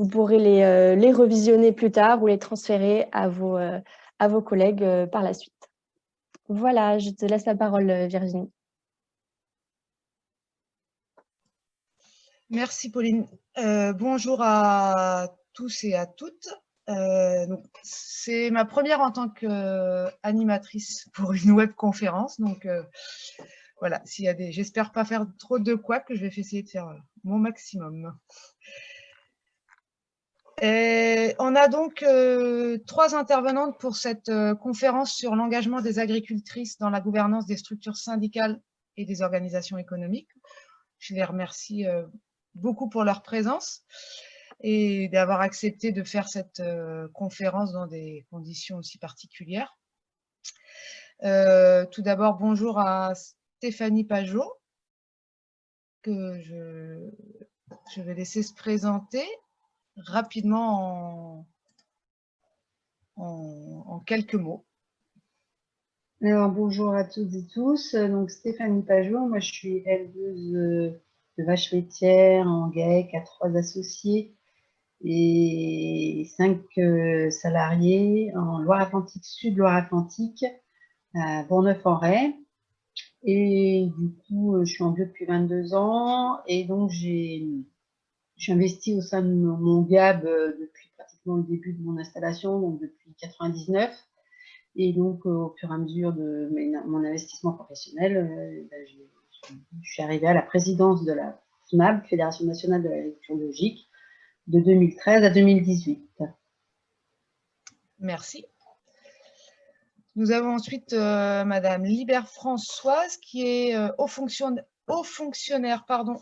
Vous pourrez les revisionner plus tard ou les transférer à vos collègues par la suite. Voilà, je te laisse la parole, Virginie. Merci Pauline. Bonjour à tous et à toutes. C'est ma première en tant qu'animatrice pour une webconférence. Donc voilà, j'espère pas faire trop de couacs, je vais essayer de faire mon maximum. On a donc 3 intervenantes pour cette conférence sur l'engagement des agricultrices dans la gouvernance des structures syndicales et des organisations économiques. Je les remercie beaucoup pour leur présence et d'avoir accepté de faire cette conférence dans des conditions aussi particulières. Tout d'abord, bonjour à Stéphanie Pajot, que je vais laisser se présenter rapidement en quelques mots. Alors, bonjour à toutes et tous. Donc, Stéphanie Pajot, moi je suis éleveuse de vaches laitières en GAEC à 3 associés et 5 salariés en Loire-Atlantique Sud, Loire-Atlantique, à Bourgneuf-en-Retz. Et du coup, je suis en bio depuis 22 ans et donc je suis investie au sein de mon GAB depuis pratiquement le début de mon installation, donc depuis 99. Et donc, au fur et à mesure de mon investissement professionnel, je suis arrivée à la présidence de la FNAB, Fédération nationale de l'agriculture biologique, de 2013 à 2018. Merci. Nous avons ensuite Madame Libert Françoise, qui est haut fonctionnaire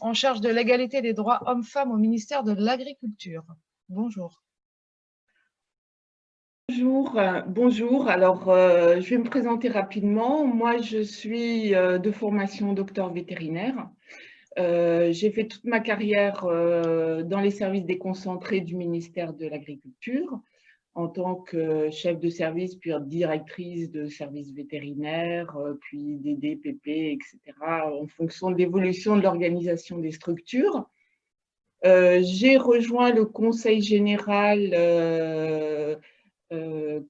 en charge de l'égalité des droits hommes-femmes au ministère de l'Agriculture. Bonjour. Bonjour. Alors, je vais me présenter rapidement. Moi, je suis de formation docteur vétérinaire. J'ai fait toute ma carrière dans les services déconcentrés du ministère de l'Agriculture en tant que chef de service, puis directrice de services vétérinaires, puis DDPP, etc., en fonction de l'évolution de l'organisation des structures. J'ai rejoint le Conseil général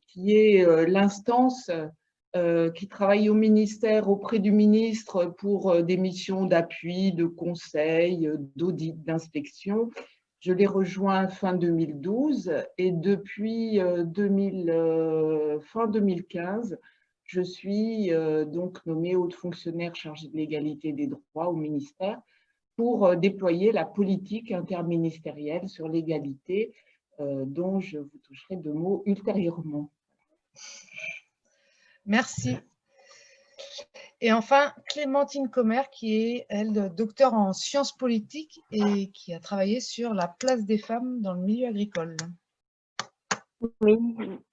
qui est l'instance qui travaille au ministère auprès du ministre pour des missions d'appui, de conseil, d'audit, d'inspection. Je l'ai rejoint fin 2012 et depuis fin 2015, je suis donc nommée haute fonctionnaire chargée de l'égalité des droits au ministère pour déployer la politique interministérielle sur l'égalité dont je vous toucherai 2 mots ultérieurement. Merci. Et enfin, Clémentine Commer, qui est, elle, docteure en sciences politiques et qui a travaillé sur la place des femmes dans le milieu agricole. Oui,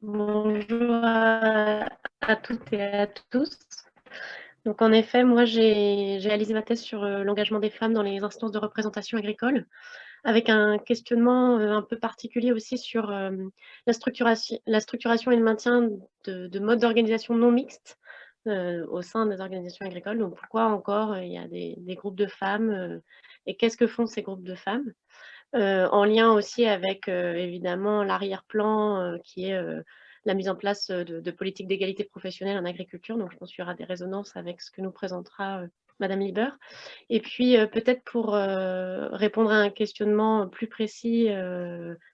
bonjour à toutes et à tous. Donc en effet, moi j'ai réalisé ma thèse sur l'engagement des femmes dans les instances de représentation agricole, avec un questionnement un peu particulier aussi sur la structuration et le maintien de modes d'organisation non mixtes au sein des organisations agricoles. Donc pourquoi encore il y a des groupes de femmes et qu'est-ce que font ces groupes de femmes, en lien aussi avec évidemment l'arrière-plan qui est la mise en place de politiques d'égalité professionnelle en agriculture. Donc je pense qu'il y aura des résonances avec ce que nous présentera Madame Lieber. Et puis peut-être pour répondre à un questionnement plus précis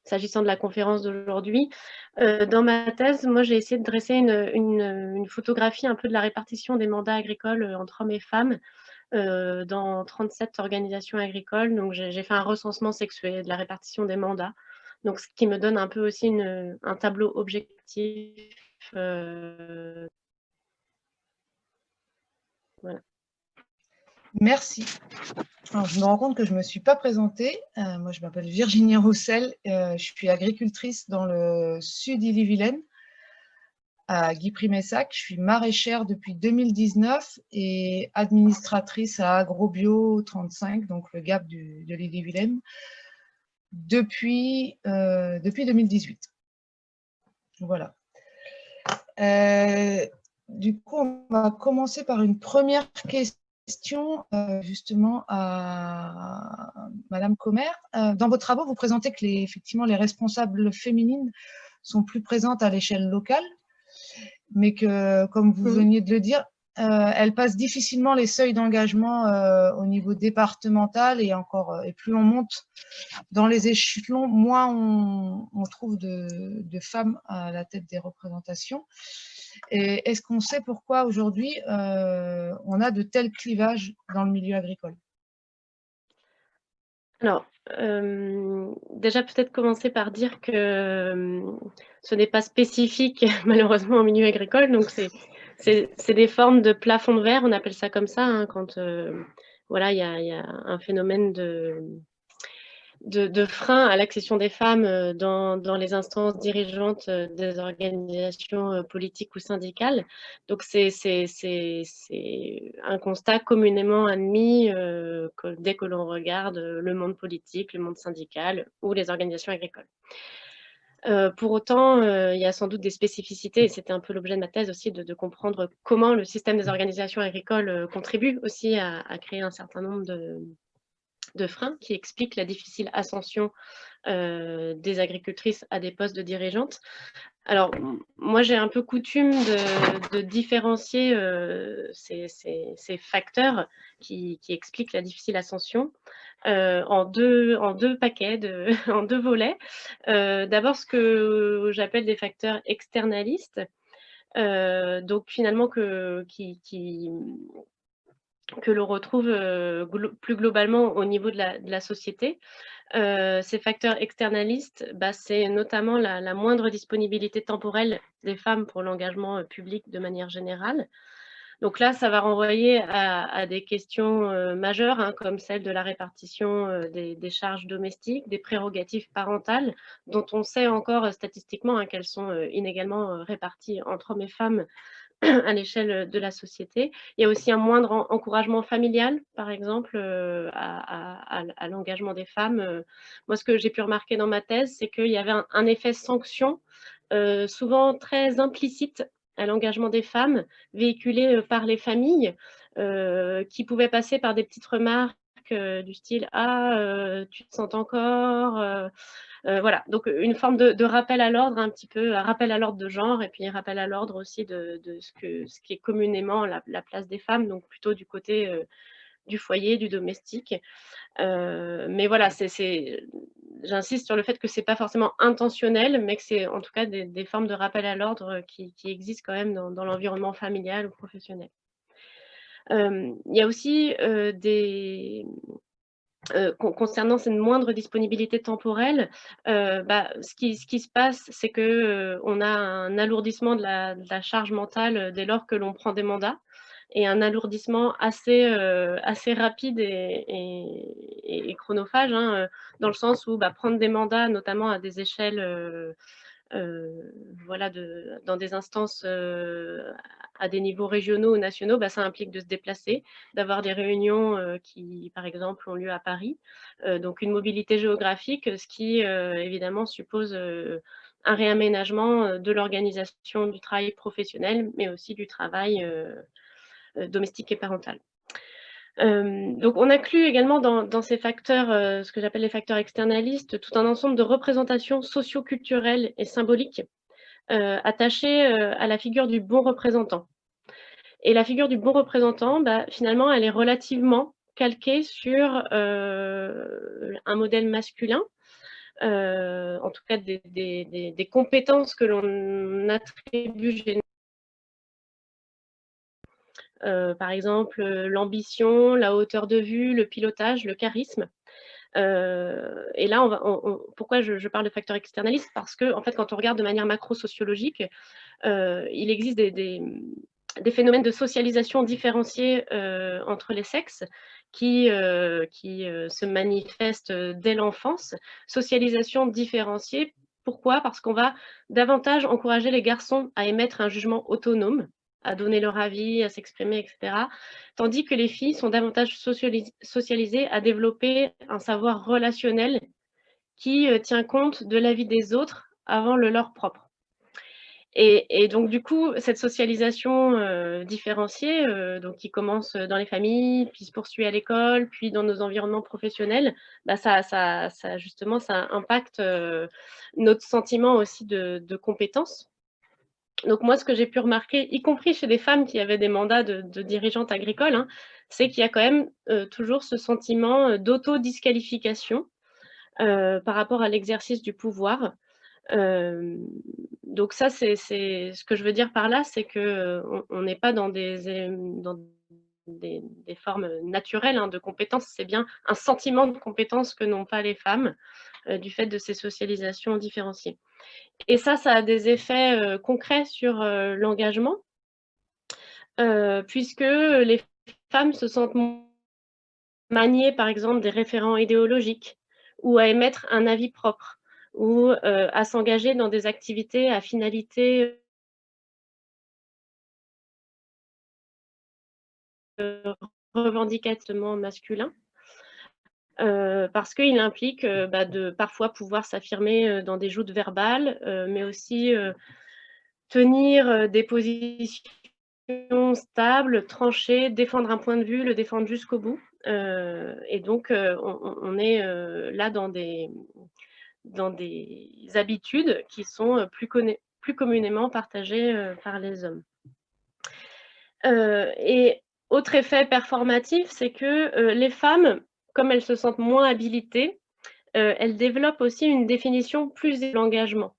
s'agissant de la conférence d'aujourd'hui, dans ma thèse, moi j'ai essayé de dresser une photographie un peu de la répartition des mandats agricoles entre hommes et femmes dans 37 organisations agricoles. Donc j'ai fait un recensement sexué de la répartition des mandats. Donc ce qui me donne un peu aussi un tableau objectif. Voilà. Merci. Alors, je me rends compte que je ne me suis pas présentée. Moi, je m'appelle Virginie Roussel. Je suis agricultrice dans le sud Ille-et-Vilaine, à Guipry-Messac. Je suis maraîchère depuis 2019 et administratrice à AgroBio 35, donc le GAB de l'Ille-et-Vilaine, depuis 2018. Voilà. Du coup, on va commencer par une première question question justement à Madame Comer. Dans vos travaux, vous présentez que effectivement les responsables féminines sont plus présentes à l'échelle locale, mais que, comme vous veniez de le dire, elles passent difficilement les seuils d'engagement au niveau départemental et plus on monte dans les échelons, moins on trouve de femmes à la tête des représentations. Et est-ce qu'on sait pourquoi aujourd'hui on a de tels clivages dans le milieu agricole? Alors, déjà peut-être commencer par dire que ce n'est pas spécifique malheureusement au milieu agricole, donc c'est des formes de plafond de verre, on appelle ça comme ça, hein, quand voilà, il y a un phénomène de frein à l'accession des femmes dans les instances dirigeantes des organisations politiques ou syndicales. Donc, c'est un constat communément admis dès que l'on regarde le monde politique, le monde syndical ou les organisations agricoles. Pour autant, il y a sans doute des spécificités, et c'était un peu l'objet de ma thèse aussi, de comprendre comment le système des organisations agricoles contribue aussi à créer un certain nombre de freins qui expliquent la difficile ascension des agricultrices à des postes de dirigeantes. Alors, moi, j'ai un peu coutume de différencier ces facteurs qui expliquent la difficile ascension en deux paquets, en deux volets. D'abord, ce que j'appelle des facteurs externalistes, donc finalement que l'on retrouve plus globalement au niveau de la société. Ces facteurs externalistes, c'est notamment la moindre disponibilité temporelle des femmes pour l'engagement public de manière générale. Donc là, ça va renvoyer à des questions majeures, hein, comme celle de la répartition des charges domestiques, des prérogatives parentales, dont on sait encore statistiquement hein, qu'elles sont inégalement réparties entre hommes et femmes à l'échelle de la société. Il y a aussi un moindre encouragement familial, par exemple, à l'engagement des femmes. Moi, ce que j'ai pu remarquer dans ma thèse, c'est qu'il y avait un effet sanction, souvent très implicite à l'engagement des femmes, véhiculé par les familles, qui pouvaient passer par des petites remarques du style « Ah, tu te sens encore ?» Voilà, donc une forme de rappel à l'ordre, un petit peu, un rappel à l'ordre de genre, et puis un rappel à l'ordre aussi de ce qui est communément la place des femmes, donc plutôt du côté du foyer, du domestique. Mais voilà, j'insiste sur le fait que ce n'est pas forcément intentionnel, mais que c'est en tout cas des formes de rappel à l'ordre qui existent quand même dans l'environnement familial ou professionnel. Il y a aussi concernant cette moindre disponibilité temporelle, ce qui se passe, c'est qu'on a un alourdissement de la charge mentale dès lors que l'on prend des mandats, et un alourdissement assez rapide et chronophage, hein, dans le sens où prendre des mandats, notamment à des échelles voilà, dans des instances à des niveaux régionaux ou nationaux, ça implique de se déplacer, d'avoir des réunions qui, par exemple, ont lieu à Paris. Donc, une mobilité géographique, ce qui, évidemment, suppose un réaménagement de l'organisation du travail professionnel, mais aussi du travail domestique et parental. Donc, on inclut également dans ces facteurs, ce que j'appelle les facteurs externalistes, tout un ensemble de représentations socio-culturelles et symboliques attachées à la figure du bon représentant. Et la figure du bon représentant, finalement, elle est relativement calquée sur un modèle masculin, en tout cas des compétences que l'on attribue généralement. Par exemple, l'ambition, la hauteur de vue, le pilotage, le charisme. Et là, pourquoi je parle de facteurs externalistes? Parce que, en fait, quand on regarde de manière macro-sociologique, il existe des phénomènes de socialisation différenciés entre les sexes qui se manifestent dès l'enfance. Socialisation différenciée, pourquoi? Parce qu'on va davantage encourager les garçons à émettre un jugement autonome, à donner leur avis, à s'exprimer, etc. Tandis que les filles sont davantage socialisées à développer un savoir relationnel qui tient compte de l'avis des autres avant le leur propre. Et donc, du coup, cette socialisation différenciée, donc qui commence dans les familles, puis se poursuit à l'école, puis dans nos environnements professionnels, bah, justement, ça impacte notre sentiment aussi de compétence. Donc moi, ce que j'ai pu remarquer, y compris chez des femmes qui avaient des mandats de dirigeantes agricoles, hein, c'est qu'il y a quand même toujours ce sentiment d'auto-disqualification par rapport à l'exercice du pouvoir. Donc ça, c'est ce que je veux dire par là, c'est qu'on n'est pas dans des formes naturelles hein, de compétences, c'est bien un sentiment de compétence que n'ont pas les femmes du fait de ces socialisations différenciées. Et ça a des effets concrets sur l'engagement, puisque les femmes se sentent manier, par exemple, des référents idéologiques ou à émettre un avis propre ou à s'engager dans des activités à finalité revendicativement masculin. Parce qu'il implique de parfois pouvoir s'affirmer dans des joutes verbales, mais aussi tenir des positions stables, tranchées, défendre un point de vue, le défendre jusqu'au bout. Et donc, on est là dans des habitudes qui sont plus communément partagées par les hommes. Et autre effet performatif, c'est que les femmes, comme elles se sentent moins habilitées, elles développent aussi une définition plus de l'engagement.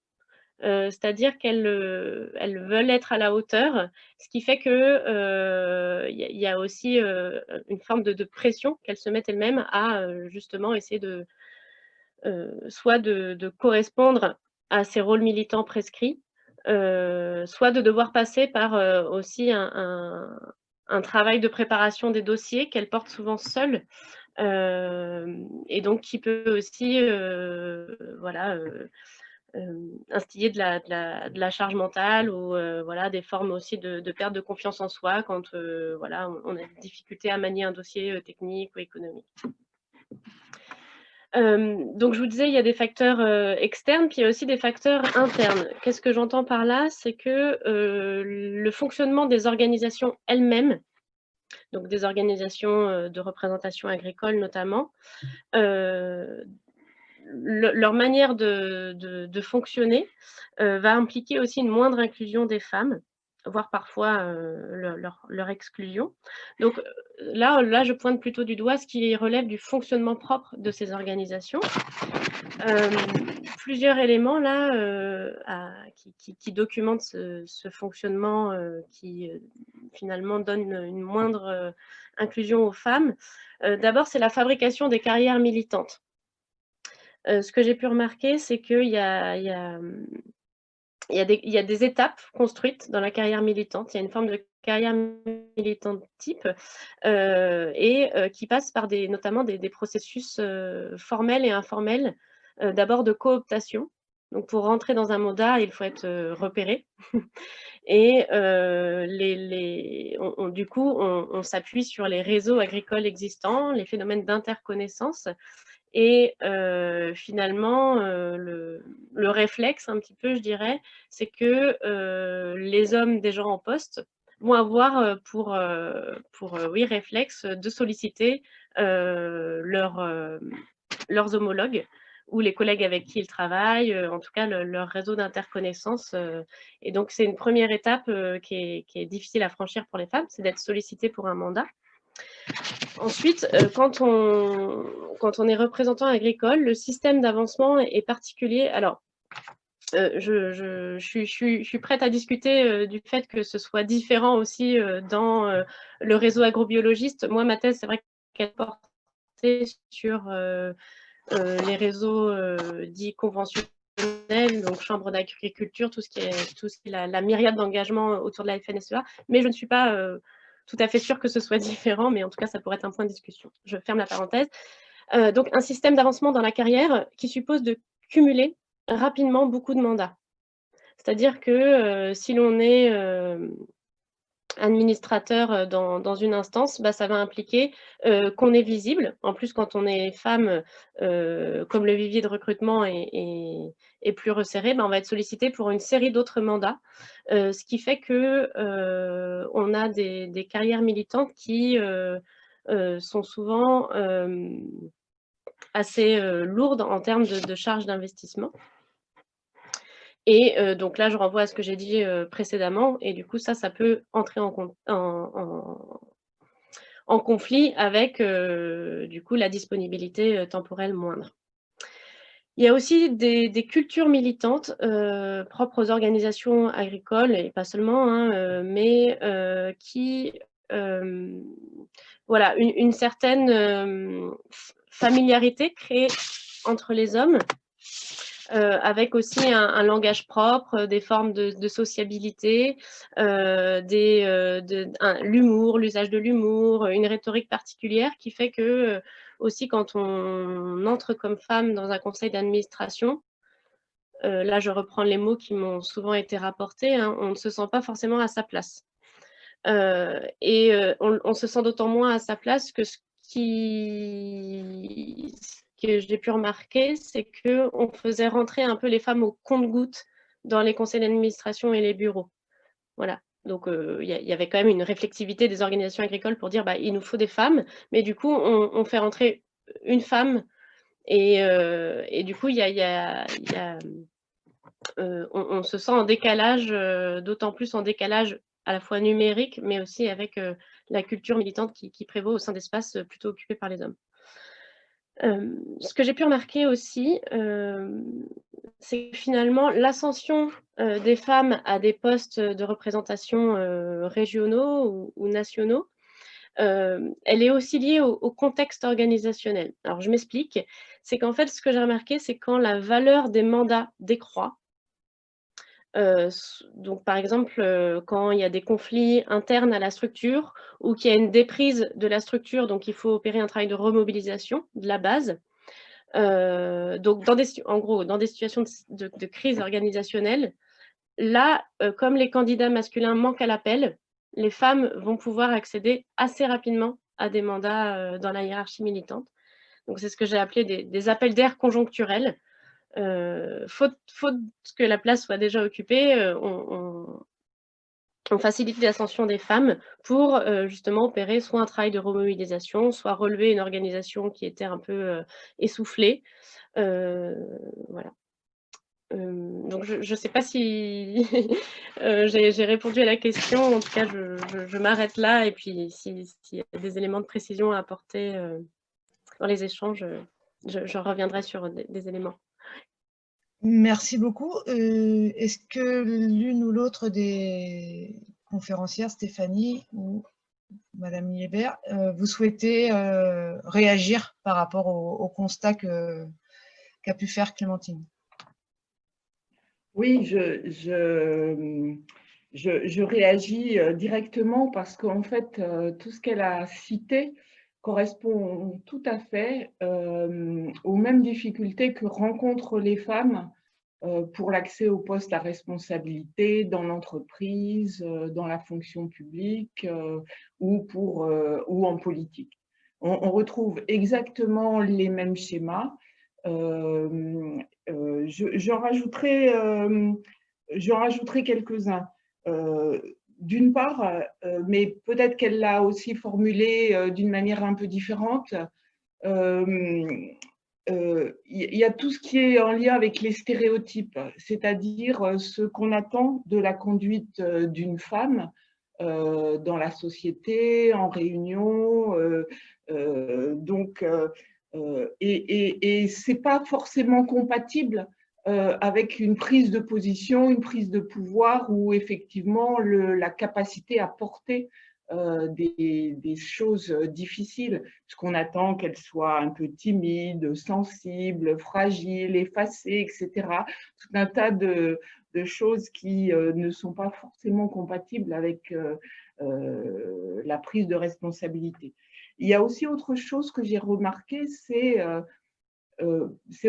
C'est-à-dire qu'elles veulent être à la hauteur, ce qui fait qu'il y a aussi une forme de pression qu'elles se mettent elles-mêmes à justement essayer soit de correspondre à ces rôles militants prescrits, soit de devoir passer par aussi un travail de préparation des dossiers qu'elles portent souvent seules, et donc qui peut aussi instiller de la charge mentale ou voilà, des formes aussi de perte de confiance en soi quand voilà, on a des difficultés à manier un dossier technique ou économique. Donc je vous disais, il y a des facteurs externes, puis il y a aussi des facteurs internes. Qu'est-ce que j'entends par là? C'est que le fonctionnement des organisations elles-mêmes, donc des organisations de représentation agricole notamment, leur manière de fonctionner va impliquer aussi une moindre inclusion des femmes, voire parfois leur exclusion. Donc là, je pointe plutôt du doigt ce qui relève du fonctionnement propre de ces organisations. Plusieurs éléments là qui documentent ce fonctionnement qui finalement donne une moindre inclusion aux femmes. D'abord, c'est la fabrication des carrières militantes. Ce que j'ai pu remarquer, c'est qu'il y a des étapes construites dans la carrière militante. Il y a une forme de carrière militante type qui passe par notamment des processus formels et informels. D'abord de cooptation. Donc pour rentrer dans un mandat, il faut être repéré. Et du coup, on s'appuie sur les réseaux agricoles existants, les phénomènes d'interconnaissance. Et finalement, le réflexe un petit peu, je dirais, c'est que les hommes déjà en poste vont avoir pour réflexe de solliciter leurs homologues ou les collègues avec qui ils travaillent, en tout cas leur réseau d'interconnaissance. Et donc, c'est une première étape qui est difficile à franchir pour les femmes, c'est d'être sollicité pour un mandat. Ensuite, quand on est représentant agricole, le système d'avancement est particulier. Alors, je suis prête à discuter du fait que ce soit différent aussi dans le réseau agrobiologiste. Moi, ma thèse, c'est vrai qu'elle portait sur les réseaux dits conventionnels, donc chambre d'agriculture, tout ce qui est la myriade d'engagement autour de la FNSEA, mais je ne suis pas tout à fait sûre que ce soit différent, mais en tout cas, ça pourrait être un point de discussion. Je ferme la parenthèse. Donc, un système d'avancement dans la carrière qui suppose de cumuler rapidement beaucoup de mandats. C'est-à-dire que si l'on est administrateur dans une instance, bah, ça va impliquer qu'on est visible. En plus, quand on est femme, comme le vivier de recrutement est plus resserré, bah, on va être sollicité pour une série d'autres mandats, ce qui fait que on a des carrières militantes qui sont souvent assez lourdes en termes de charges d'investissement. Et donc là, je renvoie à ce que j'ai dit précédemment, et du coup, ça peut entrer en conflit avec du coup la disponibilité temporelle moindre. Il y a aussi des cultures militantes propres aux organisations agricoles, et pas seulement, hein, mais qui, voilà, une certaine familiarité créée entre les hommes, avec aussi un langage propre, des formes de sociabilité, l'humour, l'usage de l'humour, une rhétorique particulière qui fait que aussi quand on entre comme femme dans un conseil d'administration, là je reprends les mots qui m'ont souvent été rapportés, hein, on ne se sent pas forcément à sa place. On se sent d'autant moins à sa place que ce que j'ai pu remarquer, c'est qu'on faisait rentrer un peu les femmes au compte-gouttes dans les conseils d'administration et les bureaux. Voilà. Donc, il y avait quand même une réflexivité des organisations agricoles pour dire, bah, il nous faut des femmes, mais du coup, on fait rentrer une femme et du coup, on se sent en décalage, d'autant plus en décalage à la fois numérique, mais aussi avec la culture militante qui prévaut au sein d'espaces plutôt occupés par les hommes. Ce que j'ai pu remarquer aussi, c'est que finalement, l'ascension des femmes à des postes de représentation régionaux ou nationaux, elle est aussi liée au contexte organisationnel. Alors, je m'explique. C'est qu'en fait, ce que j'ai remarqué, c'est quand la valeur des mandats décroît, donc par exemple, quand il y a des conflits internes à la structure ou qu'il y a une déprise de la structure, donc il faut opérer un travail de remobilisation de la base. Donc en gros, dans des situations de crise organisationnelle, là, comme les candidats masculins manquent à l'appel, les femmes vont pouvoir accéder assez rapidement à des mandats dans la hiérarchie militante. Donc c'est ce que j'ai appelé des appels d'air conjoncturels. Faute que la place soit déjà occupée, on facilite l'ascension des femmes pour justement opérer soit un travail de remobilisation, soit relever une organisation qui était un peu essoufflée. Voilà. Donc je ne sais pas si j'ai répondu à la question. En tout cas, je m'arrête là. Et puis, s'il y a des éléments de précision à apporter dans les échanges, je reviendrai sur des éléments. Merci beaucoup. Est-ce que l'une ou l'autre des conférencières, Stéphanie ou Madame Liébert, vous souhaitez réagir par rapport au constat qu'a pu faire Clémentine? Oui, je réagis directement parce qu'en fait, tout ce qu'elle a cité correspond tout à fait aux mêmes difficultés que rencontrent les femmes pour l'accès aux postes à responsabilité dans l'entreprise, dans la fonction publique ou en politique. On retrouve exactement les mêmes schémas. J'en rajouterai quelques-uns. D'une part, mais peut-être qu'elle l'a aussi formulé d'une manière un peu différente, il y a tout ce qui est en lien avec les stéréotypes, c'est-à-dire ce qu'on attend de la conduite d'une femme dans la société, en réunion. Et ce n'est pas forcément compatible avec une prise de position, une prise de pouvoir où effectivement la capacité à porter des choses difficiles, parce qu'on attend qu'elle soit un peu timide, sensible, fragile, effacée, etc. Tout un tas de choses qui ne sont pas forcément compatibles avec la prise de responsabilité. Il y a aussi autre chose que j'ai remarqué, c'est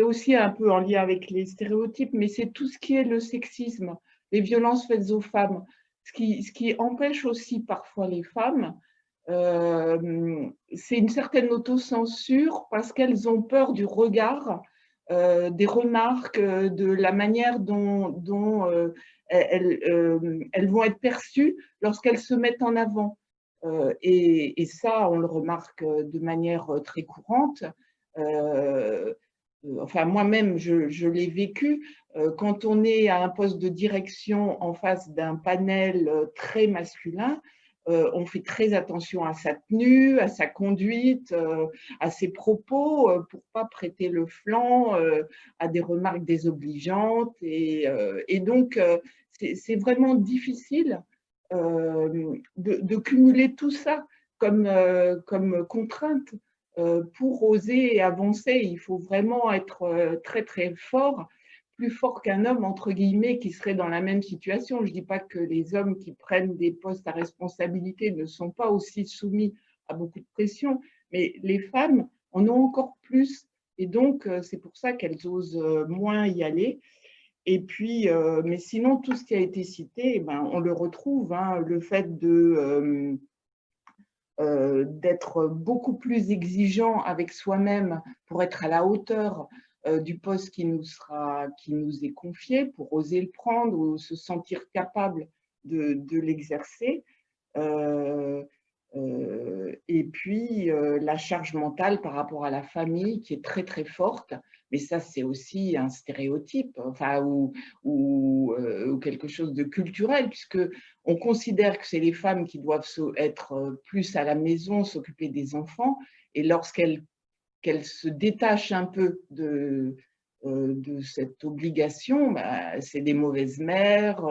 aussi un peu en lien avec les stéréotypes, mais c'est tout ce qui est le sexisme, les violences faites aux femmes. ce qui empêche aussi parfois les femmes, c'est une certaine autocensure parce qu'elles ont peur du regard, des remarques, de la manière dont elles vont être perçues lorsqu'elles se mettent en avant. Et ça, on le remarque de manière très courante. Enfin, moi-même, je l'ai vécu. Quand on est à un poste de direction en face d'un panel très masculin, on fait très attention à sa tenue, à sa conduite, à ses propos, pour ne pas prêter le flanc à des remarques désobligeantes. Et donc, c'est vraiment difficile de cumuler tout ça comme contrainte pour oser avancer. Il faut vraiment être très, très fort, plus fort qu'un homme, entre guillemets, qui serait dans la même situation. Je ne dis pas que les hommes qui prennent des postes à responsabilité ne sont pas aussi soumis à beaucoup de pression, mais les femmes en ont encore plus. Et donc, c'est pour ça qu'elles osent moins y aller. Et puis, mais sinon, tout ce qui a été cité, ben, on le retrouve, hein, le fait d'être beaucoup plus exigeant avec soi-même pour être à la hauteur du poste qui nous est confié, pour oser le prendre ou se sentir capable de l'exercer. Et puis, la charge mentale par rapport à la famille qui est très, très forte. Mais ça, c'est aussi un stéréotype, enfin, ou quelque chose de culturel, puisqu'on considère que c'est les femmes qui doivent être plus à la maison, s'occuper des enfants, et lorsqu'elles se détachent un peu de cette obligation, bah, c'est des mauvaises mères.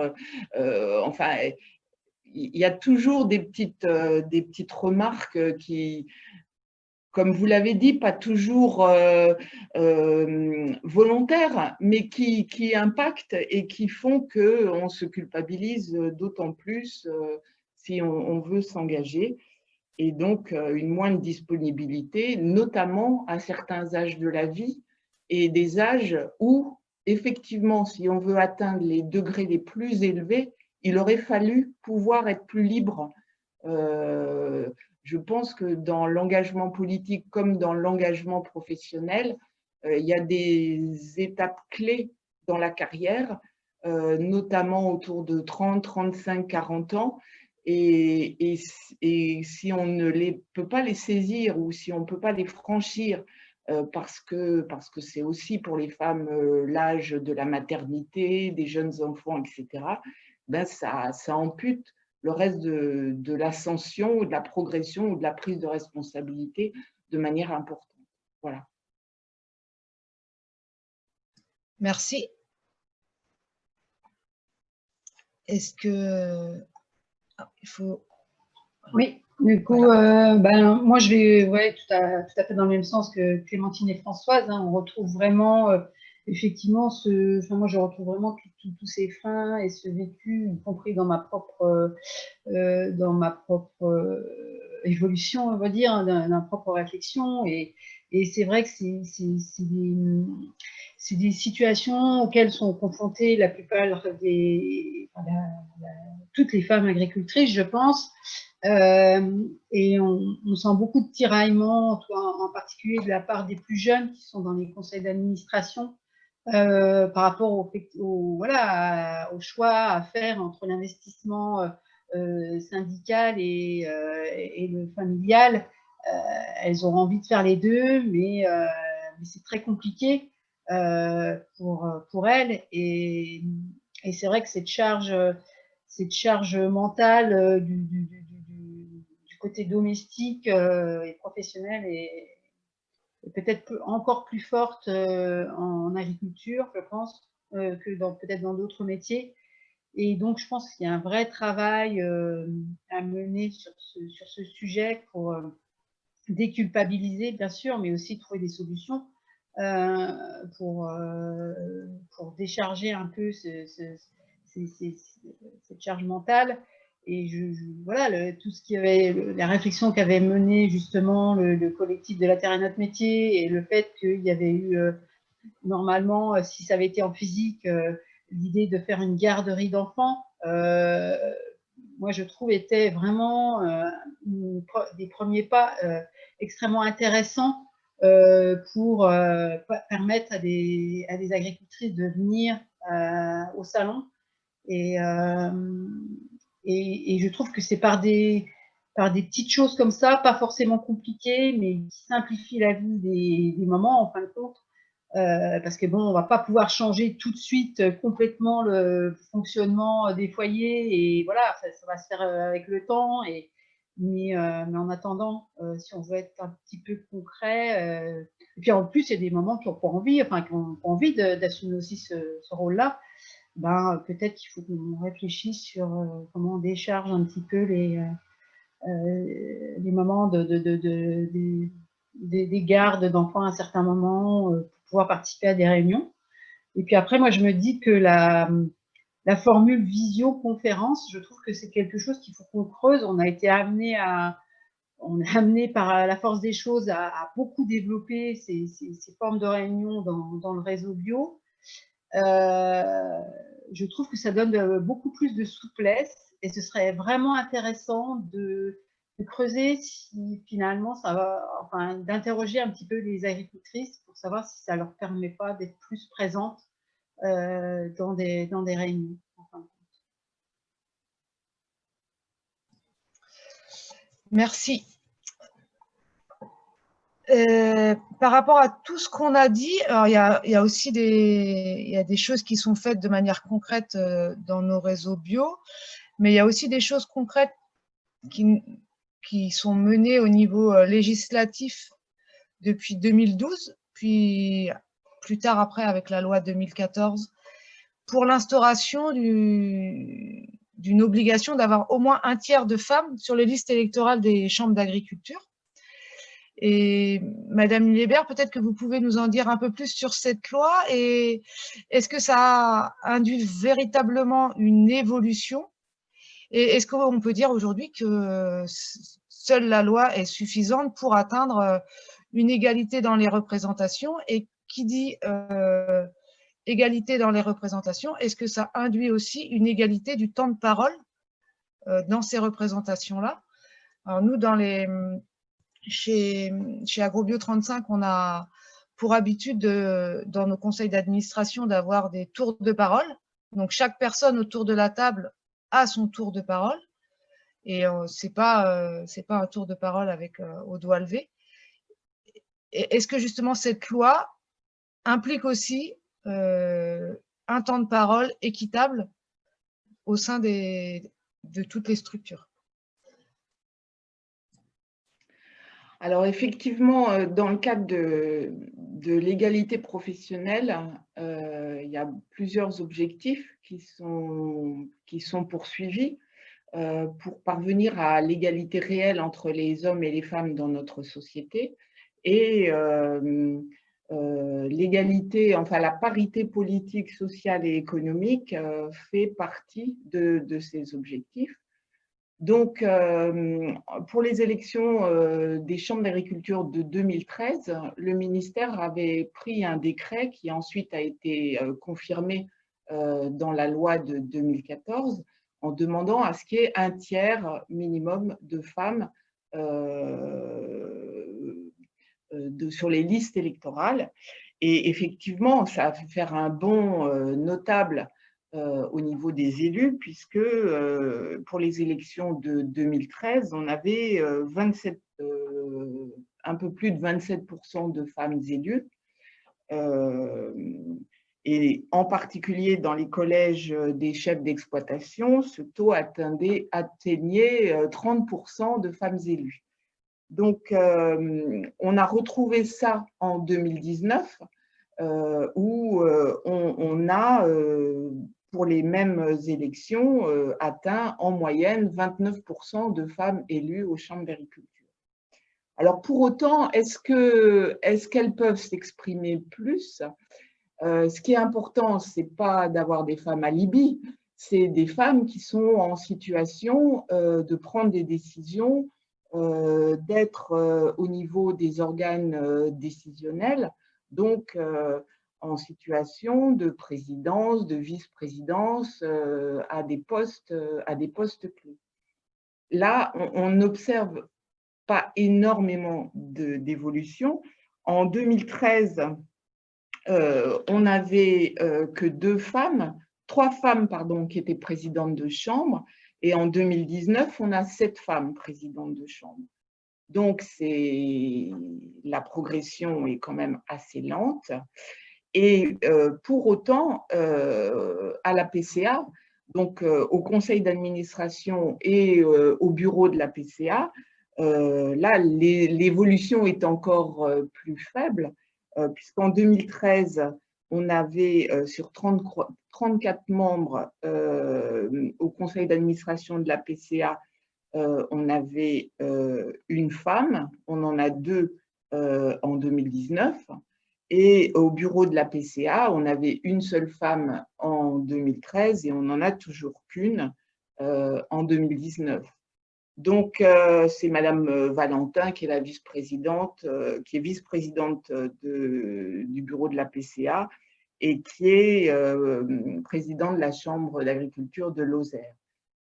Enfin, il y a toujours des petites remarques qui, comme vous l'avez dit, pas toujours volontaires, mais qui impactent et qui font qu'on se culpabilise d'autant plus si on veut s'engager. Et donc, une moindre disponibilité, notamment à certains âges de la vie et des âges où, effectivement, si on veut atteindre les degrés les plus élevés, il aurait fallu pouvoir être plus libre. Je pense que dans l'engagement politique comme dans l'engagement professionnel, il y a des étapes clés dans la carrière, notamment autour de 30, 35, 40 ans. Et si on ne peut pas les saisir ou si on ne peut pas les franchir parce que c'est aussi pour les femmes l'âge de la maternité, des jeunes enfants, etc., ben ça ampute le reste de l'ascension ou de la progression ou de la prise de responsabilité de manière importante. Voilà. Merci. Est-ce que il faut... Oui, du coup, ben, moi je vais tout à fait dans le même sens que Clémentine et Françoise. Hein, on retrouve vraiment, effectivement, moi je retrouve vraiment tous ces freins et ce vécu, y compris dans ma propre évolution, on va dire, dans ma propre réflexion. Et c'est vrai que c'est des situations auxquelles sont confrontées la plupart toutes les femmes agricultrices, je pense. Et on sent beaucoup de tiraillements, en particulier de la part des plus jeunes qui sont dans les conseils d'administration, par rapport au choix à faire entre l'investissement syndical et le familial. Elles ont envie de faire les deux, mais c'est très compliqué pour elles. Et c'est vrai que cette charge mentale du côté domestique et professionnel est peut-être encore plus forte en agriculture, je pense, que peut-être dans d'autres métiers. Et donc, je pense qu'il y a un vrai travail à mener sur ce sujet pour déculpabiliser, bien sûr, mais aussi trouver des solutions pour décharger un peu cette charge mentale. Et voilà, tout ce qui avait, la réflexion qu'avait menée justement le collectif de la Terre est notre métier, et le fait qu'il y avait eu, normalement, si ça avait été en physique, l'idée de faire une garderie d'enfants moi je trouve étaient vraiment des premiers pas extrêmement intéressants pour permettre à des agricultrices de venir au salon. Et je trouve que c'est par des petites choses comme ça, pas forcément compliquées, mais qui simplifient la vie des mamans, en fin de compte. Parce que bon, on va pas pouvoir changer tout de suite complètement le fonctionnement des foyers, et voilà, ça va se faire avec le temps. Mais en attendant, si on veut être un petit peu concret, et puis en plus, il y a des mamans qui n'ont pas envie, enfin qui ont envie d'assumer aussi ce rôle-là. Ben, peut-être qu'il faut qu'on réfléchisse sur comment on décharge un petit peu les mamans des gardes d'enfants à un certain moment pour pouvoir participer à des réunions. Et puis après, moi, je me dis que la formule visioconférence, je trouve que c'est quelque chose qu'il faut qu'on creuse. On est amené par la force des choses à beaucoup développer ces formes de réunions dans le réseau bio. Je trouve que ça donne beaucoup plus de souplesse, et ce serait vraiment intéressant de creuser si finalement ça va, enfin, d'interroger un petit peu les agricultrices pour savoir si ça leur permet pas d'être plus présentes dans des réunions. Enfin. Merci. Par rapport à tout ce qu'on a dit, alors il y a aussi des choses qui sont faites de manière concrète dans nos réseaux bio, mais il y a aussi des choses concrètes qui sont menées au niveau législatif depuis 2012, puis plus tard après avec la loi 2014, pour l'instauration d'une obligation d'avoir au moins un tiers de femmes sur les listes électorales des chambres d'agriculture. Et Madame Liébert, peut-être que vous pouvez nous en dire un peu plus sur cette loi, et est-ce que ça a induit véritablement une évolution, et est-ce qu'on peut dire aujourd'hui que seule la loi est suffisante pour atteindre une égalité dans les représentations? Et qui dit égalité dans les représentations, est-ce que ça induit aussi une égalité du temps de parole dans ces représentations-là? Alors nous, chez Agrobio 35, on a pour habitude, dans nos conseils d'administration, d'avoir des tours de parole. Donc, chaque personne autour de la table a son tour de parole. Et c'est pas un tour de parole avec au doigt levé. Est-ce que justement cette loi implique aussi un temps de parole équitable au sein de toutes les structures? Alors effectivement, dans le cadre de l'égalité professionnelle, il y a plusieurs objectifs qui sont poursuivis pour parvenir à l'égalité réelle entre les hommes et les femmes dans notre société. Et l'égalité, enfin la parité politique, sociale et économique fait partie de ces objectifs. Donc, pour les élections des chambres d'agriculture de 2013, le ministère avait pris un décret qui ensuite a été confirmé dans la loi de 2014 en demandant à ce qu'il y ait un tiers minimum de femmes sur les listes électorales. Et effectivement, ça a fait faire un bond notable au niveau des élus, puisque pour les élections de 2013, on avait un peu plus de 27% de femmes élues. Et en particulier dans les collèges des chefs d'exploitation, ce taux atteignait 30% de femmes élues. Donc, on a retrouvé ça en 2019, où on a, pour les mêmes élections, atteint en moyenne 29% de femmes élues aux chambres d'agriculture. Alors, pour autant, est-ce qu'elles peuvent s'exprimer plus? Ce qui est important, ce n'est pas d'avoir des femmes alibis, c'est des femmes qui sont en situation de prendre des décisions, d'être au niveau des organes décisionnels, donc en situation de présidence, de vice-présidence, à des postes clés. là, on n'observe pas énormément d'évolution. En 2013, on n'avait que trois femmes, pardon, qui étaient présidentes de chambre, et en 2019, on a 7 femmes présidentes de chambre. Donc, la progression est quand même assez lente. Et pour autant, à la PCA, donc au conseil d'administration et au bureau de la PCA, là, l'évolution est encore plus faible, puisqu'en 2013, on avait sur 34 membres au conseil d'administration de la PCA, on avait une femme, on en a 2 en 2019. Et au bureau de la PCA, on avait une seule femme en 2013 et on n'en a toujours qu'une en 2019. Donc, c'est Madame Valentin qui est la vice-présidente, qui est vice-présidente du bureau de la PCA et qui est présidente de la Chambre d'agriculture de Lozère,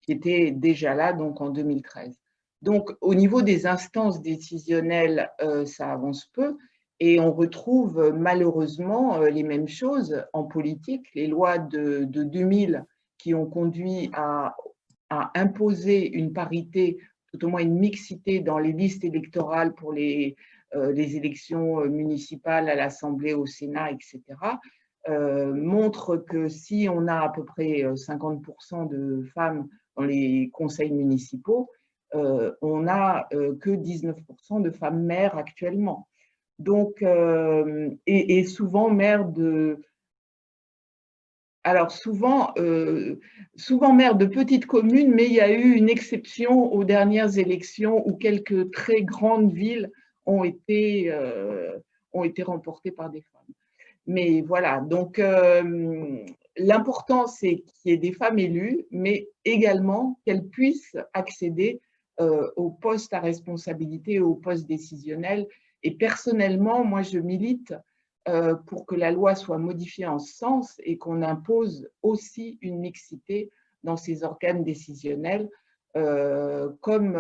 qui était déjà là donc en 2013. Donc, au niveau des instances décisionnelles, ça avance peu. Et on retrouve malheureusement les mêmes choses en politique. Les lois de 2000 qui ont conduit à imposer une parité, tout au moins une mixité dans les listes électorales pour les élections municipales à l'Assemblée, au Sénat, etc., montrent que si on a à peu près 50% de femmes dans les conseils municipaux, on n'a que 19% de femmes maires actuellement. Donc, et souvent maire de... Alors, souvent maire de petites communes, mais il y a eu une exception aux dernières élections où quelques très grandes villes ont été remportées par des femmes. Mais voilà, donc l'important, c'est qu'il y ait des femmes élues, mais également qu'elles puissent accéder aux postes à responsabilité, aux postes décisionnels. Et personnellement, moi, je milite pour que la loi soit modifiée en ce sens et qu'on impose aussi une mixité dans ces organes décisionnels, comme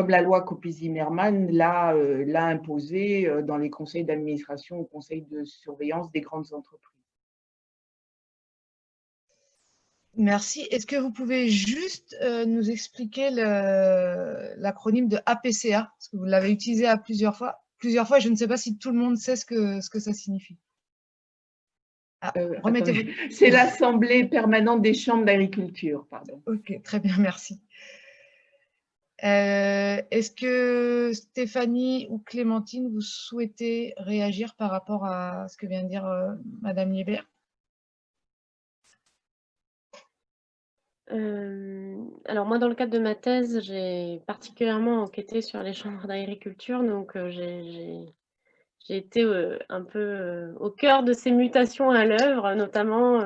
la loi Coppi-Zimmermann l'a imposé dans les conseils d'administration ou conseils de surveillance des grandes entreprises. Merci. Est-ce que vous pouvez juste nous expliquer l'acronyme de APCA? Parce que vous l'avez utilisé à plusieurs fois. Je ne sais pas si tout le monde sait ce que ça signifie. Ah, remettez-vous. C'est l'Assemblée permanente des chambres d'agriculture, pardon. Ok, très bien, merci. Est-ce que Stéphanie ou Clémentine, vous souhaitez réagir par rapport à ce que vient de dire Madame Liébert? Alors moi, dans le cadre de ma thèse, j'ai particulièrement enquêté sur les chambres d'agriculture, donc j'ai été un peu au cœur de ces mutations à l'œuvre, notamment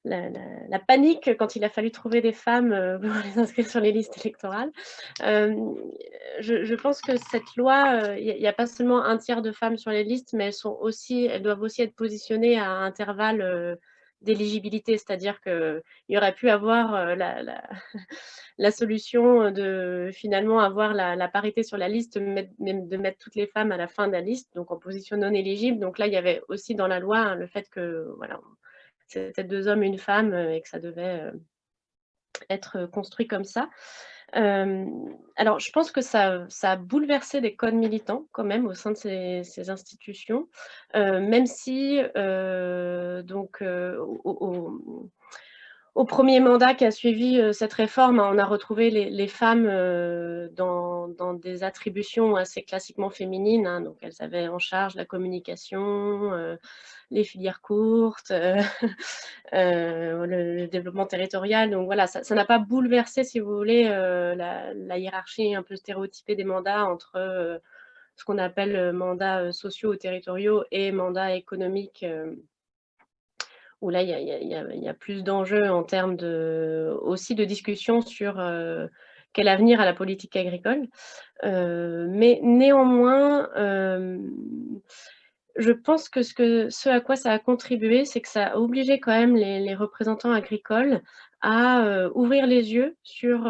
la panique quand il a fallu trouver des femmes pour les inscrire sur les listes électorales. Je pense que cette loi, il n'y a pas seulement un tiers de femmes sur les listes, mais elles doivent aussi être positionnées à intervalles d'éligibilité, c'est-à-dire qu'il y aurait pu avoir la solution de finalement avoir la parité sur la liste, de mettre toutes les femmes à la fin de la liste, donc en position non éligible. Donc là, il y avait aussi dans la loi le fait que voilà, c'était 2 hommes, une femme, et que ça devait être construit comme ça. Alors, je pense que ça a bouleversé des codes militants quand même au sein de ces institutions, même si donc au premier mandat qui a suivi cette réforme, on a retrouvé les femmes dans des attributions assez classiquement féminines, hein, donc elles avaient en charge la communication, les filières courtes, le développement territorial. Donc voilà, ça n'a pas bouleversé, si vous voulez, la hiérarchie un peu stéréotypée des mandats entre ce qu'on appelle mandats sociaux ou territoriaux et mandats économiques, où là, il y a plus d'enjeux en termes aussi de discussion sur quel avenir a la politique agricole. Mais néanmoins, je pense que ce à quoi ça a contribué, c'est que ça a obligé quand même les représentants agricoles à ouvrir les yeux sur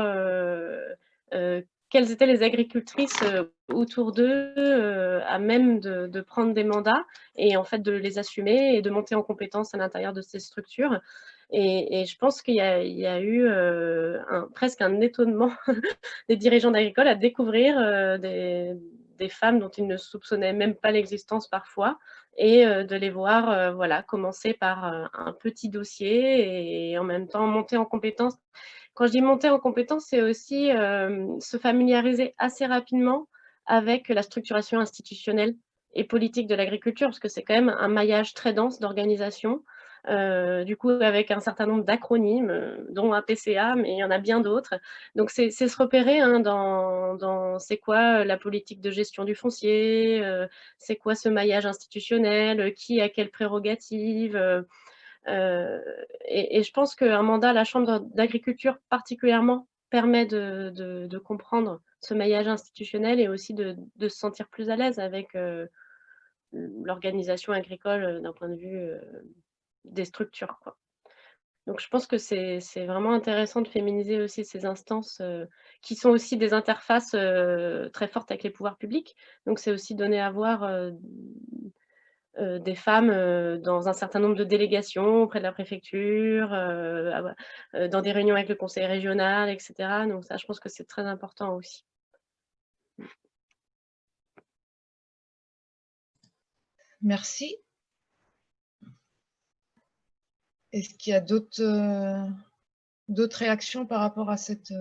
quelles étaient les agricultrices autour d'eux, à même de prendre des mandats et en fait de les assumer et de monter en compétences à l'intérieur de ces structures. Et je pense qu'il y a eu presque un étonnement des dirigeants agricoles à découvrir des femmes dont ils ne soupçonnaient même pas l'existence parfois, et de les voir voilà, commencer par un petit dossier et en même temps monter en compétences. Quand je dis monter en compétences, c'est aussi se familiariser assez rapidement avec la structuration institutionnelle et politique de l'agriculture, parce que c'est quand même un maillage très dense d'organisations, du coup avec un certain nombre d'acronymes, dont APCA, mais il y en a bien d'autres. Donc c'est se repérer hein, dans c'est quoi la politique de gestion du foncier, c'est quoi ce maillage institutionnel, qui a quelles prérogatives. Et je pense qu'un mandat à la Chambre d'agriculture particulièrement permet de comprendre ce maillage institutionnel et aussi de se sentir plus à l'aise avec l'organisation agricole d'un point de vue des structures, quoi. Donc je pense que c'est vraiment intéressant de féminiser aussi ces instances qui sont aussi des interfaces très fortes avec les pouvoirs publics. Donc c'est aussi donner à voir des femmes dans un certain nombre de délégations auprès de la préfecture, dans des réunions avec le conseil régional, etc. Donc ça, je pense que c'est très important aussi. Merci. Est-ce qu'il y a d'autres réactions par rapport à cette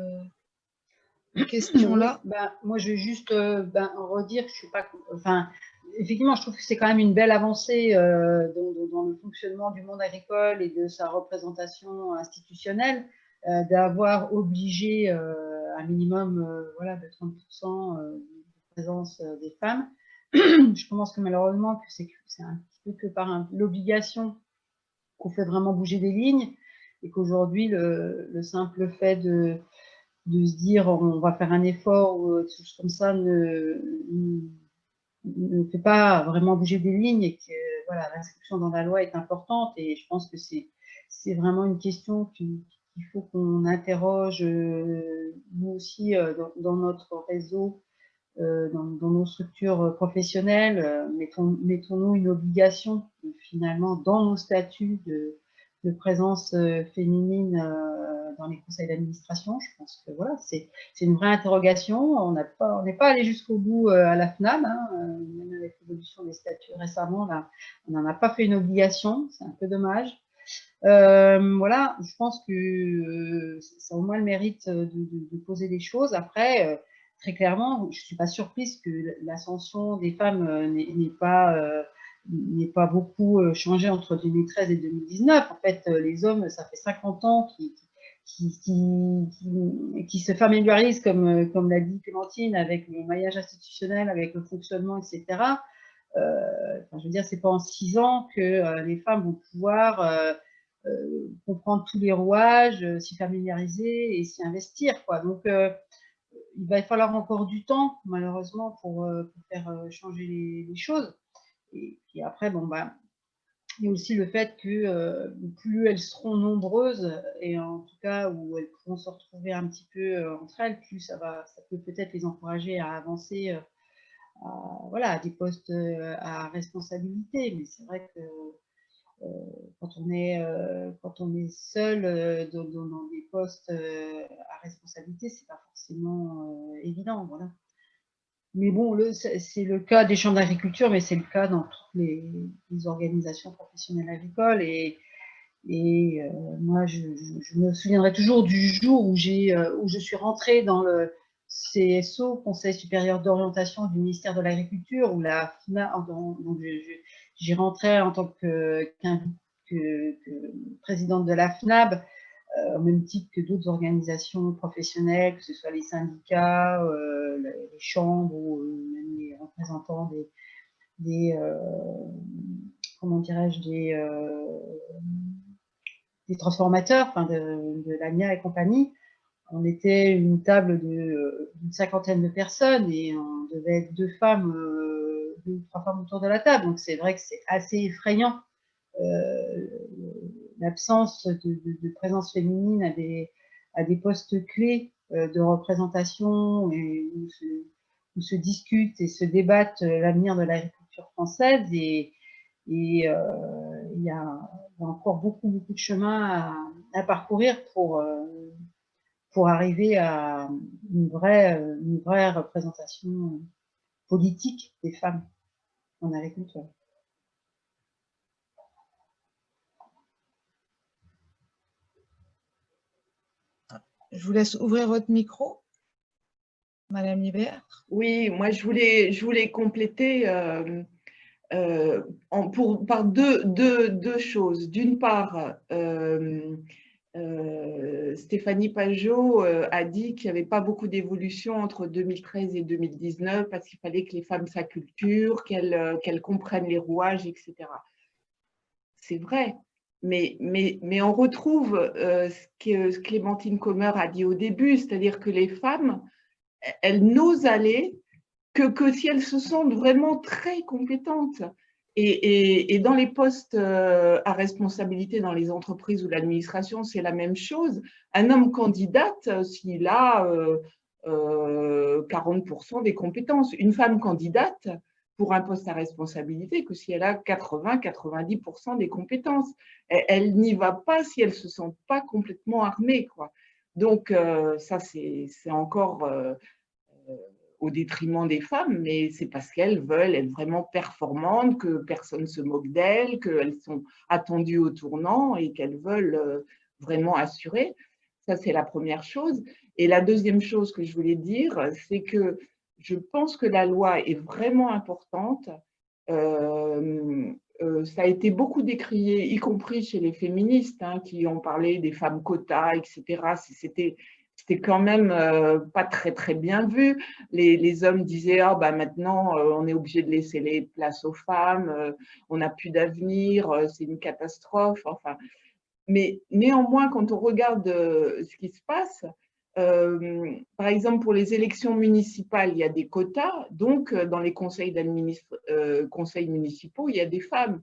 question-là? Moi, je vais juste redire que je suis pas. Enfin, effectivement, je trouve que c'est quand même une belle avancée dans le fonctionnement du monde agricole et de sa représentation institutionnelle d'avoir obligé un minimum voilà, de 30% de présence des femmes. Je pense que malheureusement, que c'est un petit peu que par l'obligation qu'on fait vraiment bouger des lignes et qu'aujourd'hui, le simple fait de se dire on va faire un effort ou des choses comme ça ne fait pas vraiment bouger des lignes et que voilà, l'inscription dans la loi est importante et je pense que c'est vraiment une question qu'il faut qu'on interroge nous aussi dans notre réseau, dans nos structures professionnelles. Mettons-nous une obligation finalement dans nos statuts de présence féminine dans les conseils d'administration. Je pense que voilà, c'est une vraie interrogation. On n'est pas allé jusqu'au bout à la FNAB, hein, même avec l'évolution des statuts récemment, là, on n'en a pas fait une obligation, c'est un peu dommage. Voilà, je pense que ça a au moins le mérite de poser des choses. Après, très clairement, je ne suis pas surprise que l'ascension des femmes n'ait pas beaucoup changé entre 2013 et 2019. En fait, les hommes, ça fait 50 ans qui se familiarisent, comme l'a dit Clémentine, avec le maillage institutionnel, avec le fonctionnement, etc. Je veux dire, c'est pas en 6 ans que les femmes vont pouvoir comprendre tous les rouages, s'y familiariser et s'y investir, quoi. Donc, il va falloir encore du temps, malheureusement, pour faire changer les choses. Et puis après, bon, il y a aussi le fait que plus elles seront nombreuses, et en tout cas où elles pourront se retrouver un petit peu entre elles, plus ça peut peut-être les encourager à avancer voilà, à des postes à responsabilité. Mais c'est vrai que quand on est seul dans des postes à responsabilité, c'est pas forcément évident, voilà. Mais bon, c'est le cas des chambres d'agriculture, mais c'est le cas dans toutes les organisations professionnelles agricoles. Et moi, je me souviendrai toujours du jour où je suis rentrée dans le CSO, Conseil supérieur d'orientation du ministère de l'Agriculture, où j'y rentrais en tant que présidente de la FNAB, au même titre que d'autres organisations professionnelles, que ce soit les syndicats, les chambres ou même les représentants comment dirais-je, des transformateurs, enfin de l'AMIA et compagnie. On était une table d'une 50aine de personnes et on devait être 2 ou 3 femmes autour de la table. Donc c'est vrai que c'est assez effrayant l'absence de présence féminine à des postes clés de représentation et où se discutent et se débattent l'avenir de l'agriculture française. Et il y a encore beaucoup de chemin à parcourir pour arriver à une vraie représentation politique des femmes en agriculture. Je vous laisse ouvrir votre micro, Madame Libert. Oui, moi je voulais compléter par deux choses. D'une part, Stéphanie Pajot a dit qu'il n'y avait pas beaucoup d'évolution entre 2013 et 2019 parce qu'il fallait que les femmes s'acculturent, qu'elles comprennent les rouages, etc. C'est vrai, mais on retrouve ce que Clémentine Commer a dit au début, c'est-à-dire que les femmes, elles n'osent aller que si elles se sentent vraiment très compétentes. Et dans les postes à responsabilité dans les entreprises ou l'administration, c'est la même chose. Un homme candidate s'il a 40% des compétences. Une femme candidate pour un poste à responsabilité que si elle a 80-90% des compétences. Elle n'y va pas si elle ne se sent pas complètement armée, quoi. Donc, ça, c'est encore au détriment des femmes, mais c'est parce qu'elles veulent être vraiment performantes, que personne ne se moque d'elles, qu'elles sont attendues au tournant et qu'elles veulent vraiment assurer. Ça, c'est la première chose. Et la deuxième chose que je voulais dire, c'est que je pense que la loi est vraiment importante. Ça a été beaucoup décrié, y compris chez les féministes, hein, qui ont parlé des femmes quotas, etc. C'était quand même pas très bien vu. Les hommes disaient ah, bah, maintenant on est obligé de laisser les places aux femmes, on n'a plus d'avenir, c'est une catastrophe. Enfin, mais néanmoins, quand on regarde ce qui se passe, par exemple pour les élections municipales, il y a des quotas, donc dans les conseils municipaux, il y a des femmes.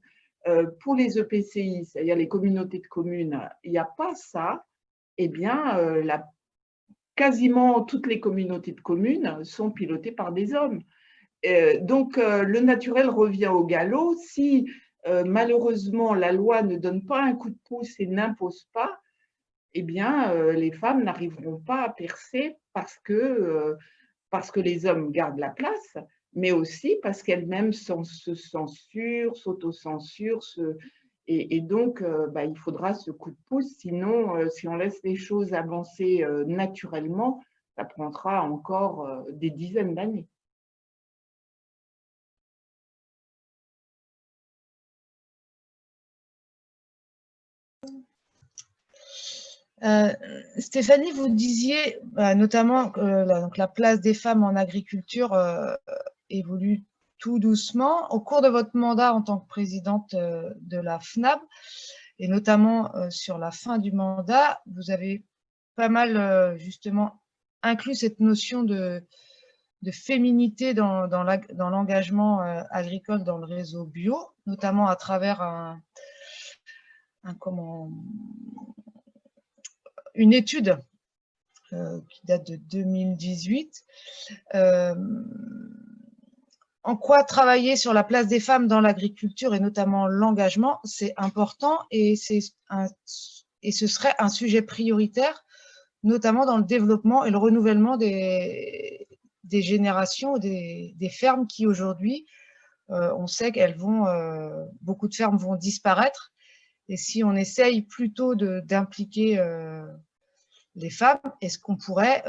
Pour les EPCI, c'est-à-dire les communautés de communes, il n'y a pas ça. Eh bien, quasiment toutes les communautés de communes sont pilotées par des hommes. Donc, le naturel revient au galop. Si malheureusement la loi ne donne pas un coup de pouce et n'impose pas, eh bien, les femmes n'arriveront pas à percer parce que les hommes gardent la place, mais aussi parce qu'elles-mêmes se censurent, s'autocensurent, et donc, il faudra ce coup de pouce, sinon, si on laisse les choses avancer naturellement, ça prendra encore des dizaines d'années. Stéphanie, vous disiez notamment que la place des femmes en agriculture évolue tout doucement. Au cours de votre mandat en tant que présidente de la FNAB, et notamment sur la fin du mandat, vous avez pas mal justement inclus cette notion de féminité dans l'engagement agricole dans le réseau bio, notamment à travers une étude qui date de 2018. En quoi travailler sur la place des femmes dans l'agriculture et notamment l'engagement, c'est important et ce serait un sujet prioritaire, notamment dans le développement et le renouvellement des générations, des fermes qui aujourd'hui, on sait qu'elles beaucoup de fermes vont disparaître. Et si on essaye plutôt d'impliquer les femmes, est-ce qu'on pourrait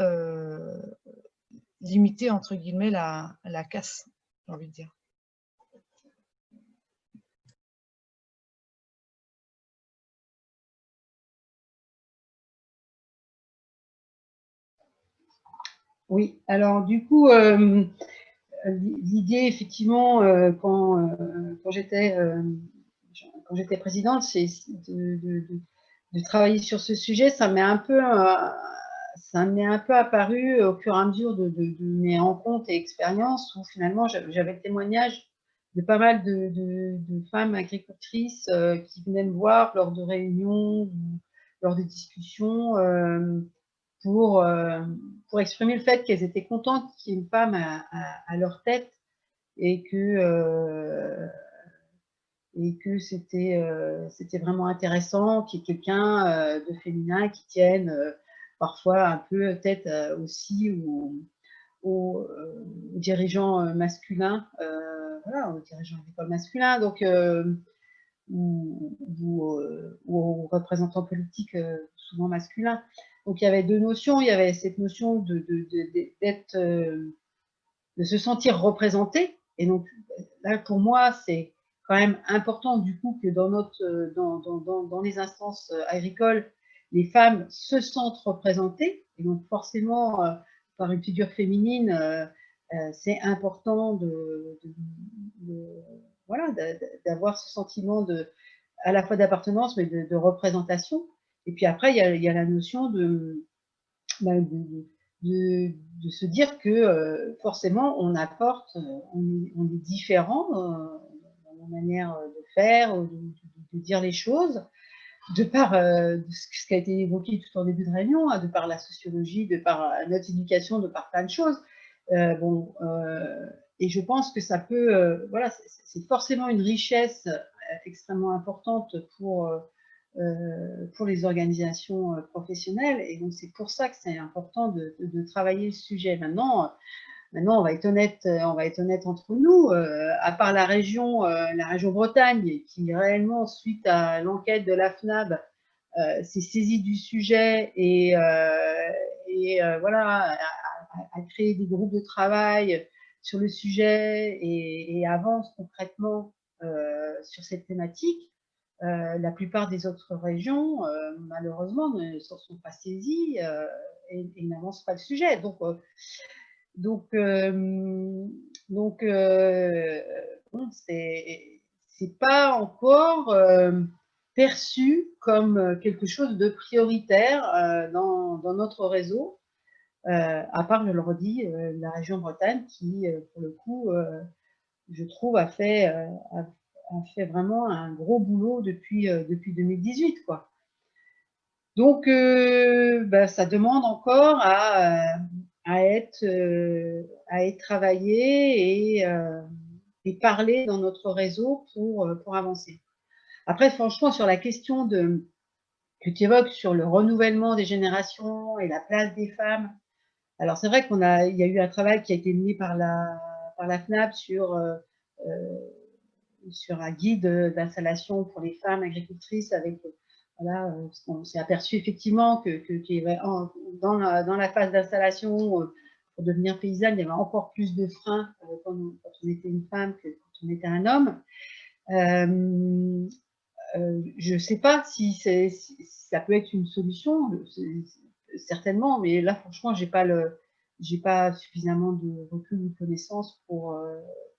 limiter, entre guillemets, la casse, j'ai envie de dire? Oui, alors du coup, l'idée, effectivement, quand j'étais présidente, c'est de travailler sur ce sujet. Ça m'est un peu apparu au fur et à mesure de mes rencontres et expériences où finalement j'avais le témoignage pas mal de femmes agricultrices qui venaient me voir lors de réunions ou lors de discussions pour exprimer le fait qu'elles étaient contentes qu'il y ait une femme à leur tête et que c'était vraiment intéressant qu'il y ait quelqu'un de féminin qui tienne parfois un peu tête aussi aux dirigeants masculins, voilà, aux dirigeants agricoles masculins, donc, ou aux représentants politiques souvent masculins. Donc il y avait deux notions, il y avait cette notion de se sentir représenté, et donc là pour moi c'est quand même important du coup que dans les instances agricoles, les femmes se sentent représentées, et donc forcément par une figure féminine, c'est important voilà, d'avoir ce sentiment à la fois d'appartenance mais de représentation. Et puis après il y a la notion de se dire que forcément on apporte, on est différent dans la manière de faire, de dire les choses, de par ce qui a été évoqué tout en début de réunion, de par la sociologie, de par notre éducation, de par plein de choses. Et je pense que ça peut, voilà, c'est forcément une richesse extrêmement importante pour les organisations professionnelles, et donc c'est pour ça que c'est important de travailler le sujet. Maintenant, on va être honnête entre nous, à part la région Bretagne, qui réellement, suite à l'enquête de la FNAB, s'est saisie du sujet et voilà, a créé des groupes de travail sur le sujet et avance concrètement sur cette thématique. La plupart des autres régions, malheureusement, ne s'en sont pas saisies et n'avancent pas le sujet. Donc bon, c'est pas encore perçu comme quelque chose de prioritaire dans notre réseau, à part, je le redis, la région Bretagne qui, pour le coup, je trouve, a fait vraiment un gros boulot depuis 2018, quoi. Donc, ça demande encore à être travaillé et parlé dans notre réseau pour avancer. Après, franchement, sur la question que tu évoques sur le renouvellement des générations et la place des femmes, alors c'est vrai il y a eu un travail qui a été mené par la FNAB sur un guide d'installation pour les femmes agricultrices, avec voilà, on s'est aperçu effectivement qu'il y avait dans la phase d'installation pour devenir paysanne, il y avait encore plus de freins quand on était une femme que quand on était un homme. Je ne sais pas si ça peut être une solution, certainement, mais là franchement j'ai pas suffisamment de recul ou de connaissances pour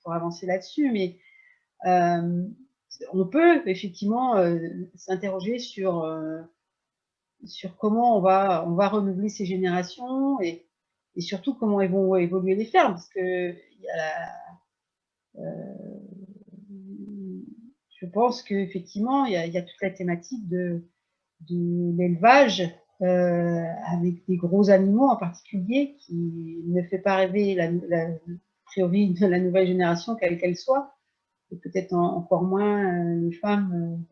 avancer là-dessus, mais on peut effectivement s'interroger sur comment on va renouveler ces générations, et surtout comment vont évoluer les fermes, parce que je pense qu'effectivement il y a toute la thématique de l'élevage avec des gros animaux en particulier, qui ne fait pas rêver a priori de la nouvelle génération, quelle qu'elle soit, et peut-être encore moins les femmes.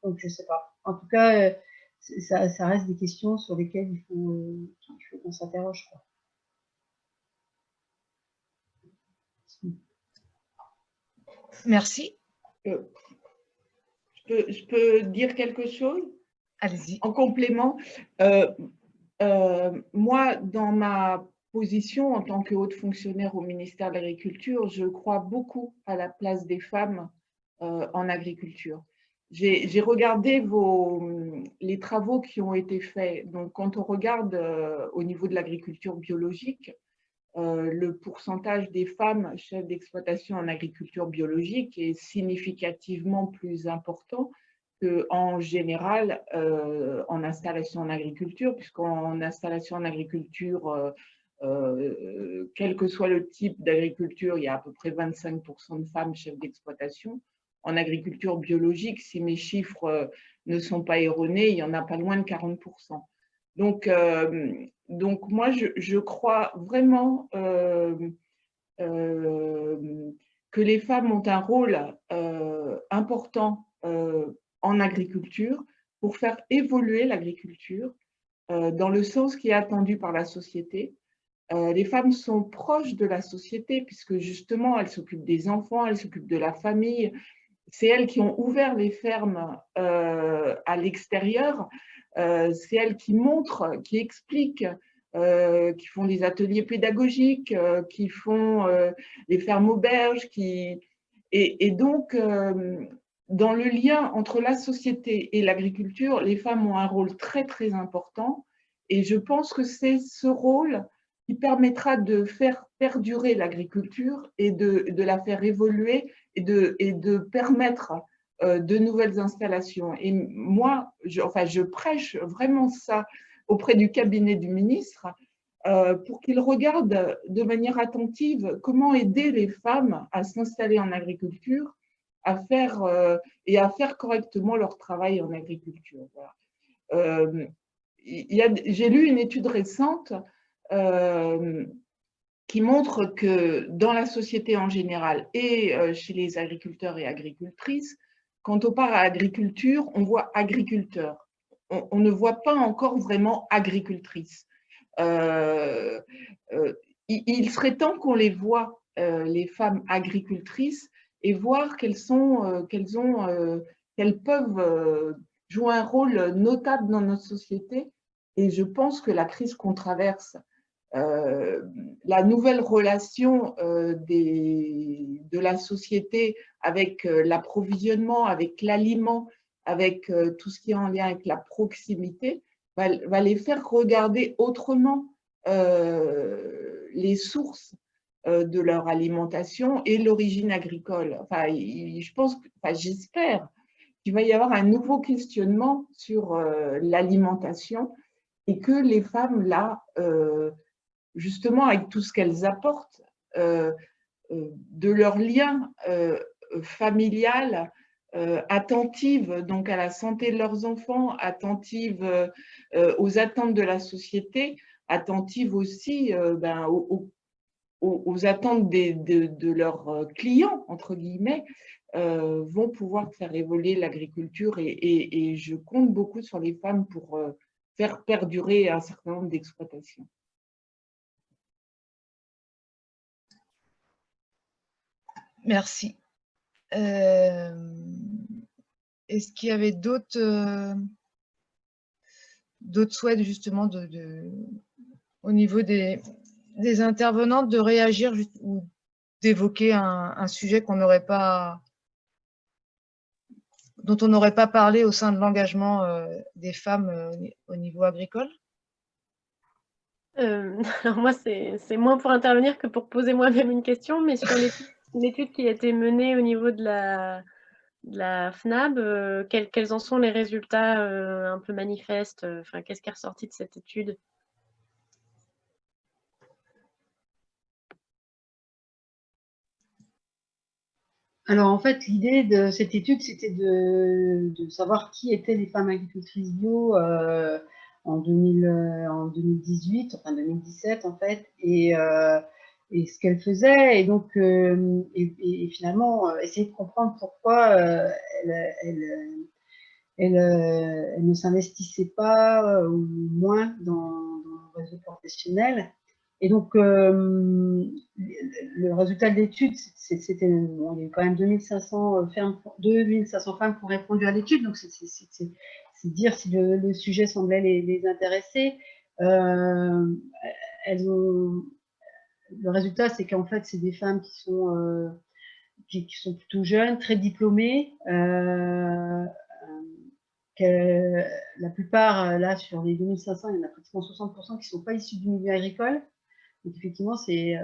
Donc je sais pas. En tout cas, ça reste des questions sur lesquelles il faut qu'on s'interroge, quoi. Merci. Je peux dire quelque chose? Allez-y. En complément, moi, dans ma position en tant que haute fonctionnaire au ministère de l'Agriculture, je crois beaucoup à la place des femmes en agriculture. J'ai regardé les travaux qui ont été faits. Donc, quand on regarde au niveau de l'agriculture biologique, le pourcentage des femmes chefs d'exploitation en agriculture biologique est significativement plus important qu'en général en installation en agriculture, puisqu'en installation en agriculture quel que soit le type d'agriculture, il y a à peu près 25% de femmes chefs d'exploitation. En agriculture biologique, si mes chiffres ne sont pas erronés, il y en a pas loin de 40%. Donc moi, je crois vraiment que les femmes ont un rôle important en agriculture pour faire évoluer l'agriculture dans le sens qui est attendu par la société. Les femmes sont proches de la société puisque justement, elles s'occupent des enfants, elles s'occupent de la famille. C'est elles qui ont ouvert les fermes à l'extérieur. C'est elles qui montrent, qui expliquent, qui font des ateliers pédagogiques, qui font les fermes auberges. Et donc, dans le lien entre la société et l'agriculture, les femmes ont un rôle très, très important. Et je pense que c'est ce rôle qui permettra de faire perdurer l'agriculture et de la faire évoluer et de permettre de nouvelles installations. Et moi, je prêche vraiment ça auprès du cabinet du ministre pour qu'il regarde de manière attentive comment aider les femmes à s'installer en agriculture à faire, et à faire correctement leur travail en agriculture. Voilà. J'ai lu une étude récente qui montre que dans la société en général et chez les agriculteurs et agricultrices, quand on parle à agriculture, on voit agriculteur. On ne voit pas encore vraiment agricultrice. Il serait temps qu'on les voit, les femmes agricultrices, et voir qu'elles peuvent jouer un rôle notable dans notre société. Et je pense que la crise qu'on traverse, la nouvelle relation de la société avec l'approvisionnement, avec l'aliment, avec tout ce qui est en lien avec la proximité, va les faire regarder autrement les sources de leur alimentation et l'origine agricole. Enfin, j'espère qu'il va y avoir un nouveau questionnement sur l'alimentation et que les femmes, là, justement, avec tout ce qu'elles apportent, de leur lien familial, attentives donc à la santé de leurs enfants, attentives aux attentes de la société, attentives aussi aux attentes de leurs clients, entre guillemets, vont pouvoir faire évoluer l'agriculture et je compte beaucoup sur les femmes pour faire perdurer un certain nombre d'exploitations. Merci. Est-ce qu'il y avait d'autres souhaits justement au niveau des intervenantes de réagir ou d'évoquer un sujet dont on n'aurait pas parlé au sein de l'engagement des femmes au niveau agricole? Alors moi, c'est moins pour intervenir que pour poser moi-même une question, mais sur l'étude qui a été menée au niveau de la FNAB, quels en sont les résultats un peu manifestes? Qu'est-ce qui est ressorti de cette étude? Alors en fait, l'idée de cette étude, c'était de savoir qui étaient les femmes agricultrices bio en 2018, enfin 2017 en fait, et ce qu'elles faisaient, et donc et finalement essayer de comprendre pourquoi elles ne s'investissaient pas ou moins dans le réseau professionnel. Et donc, le résultat de l'étude, c'était, bon, il y a eu quand même 2500 femmes qui ont répondu à l'étude, donc c'est dire si le sujet semblait les intéresser. Le résultat, c'est qu'en fait, c'est des femmes qui sont plutôt jeunes, très diplômées, la plupart, là, sur les 2500, il y en a pratiquement 60% qui ne sont pas issus du milieu agricole. Donc, effectivement, c'est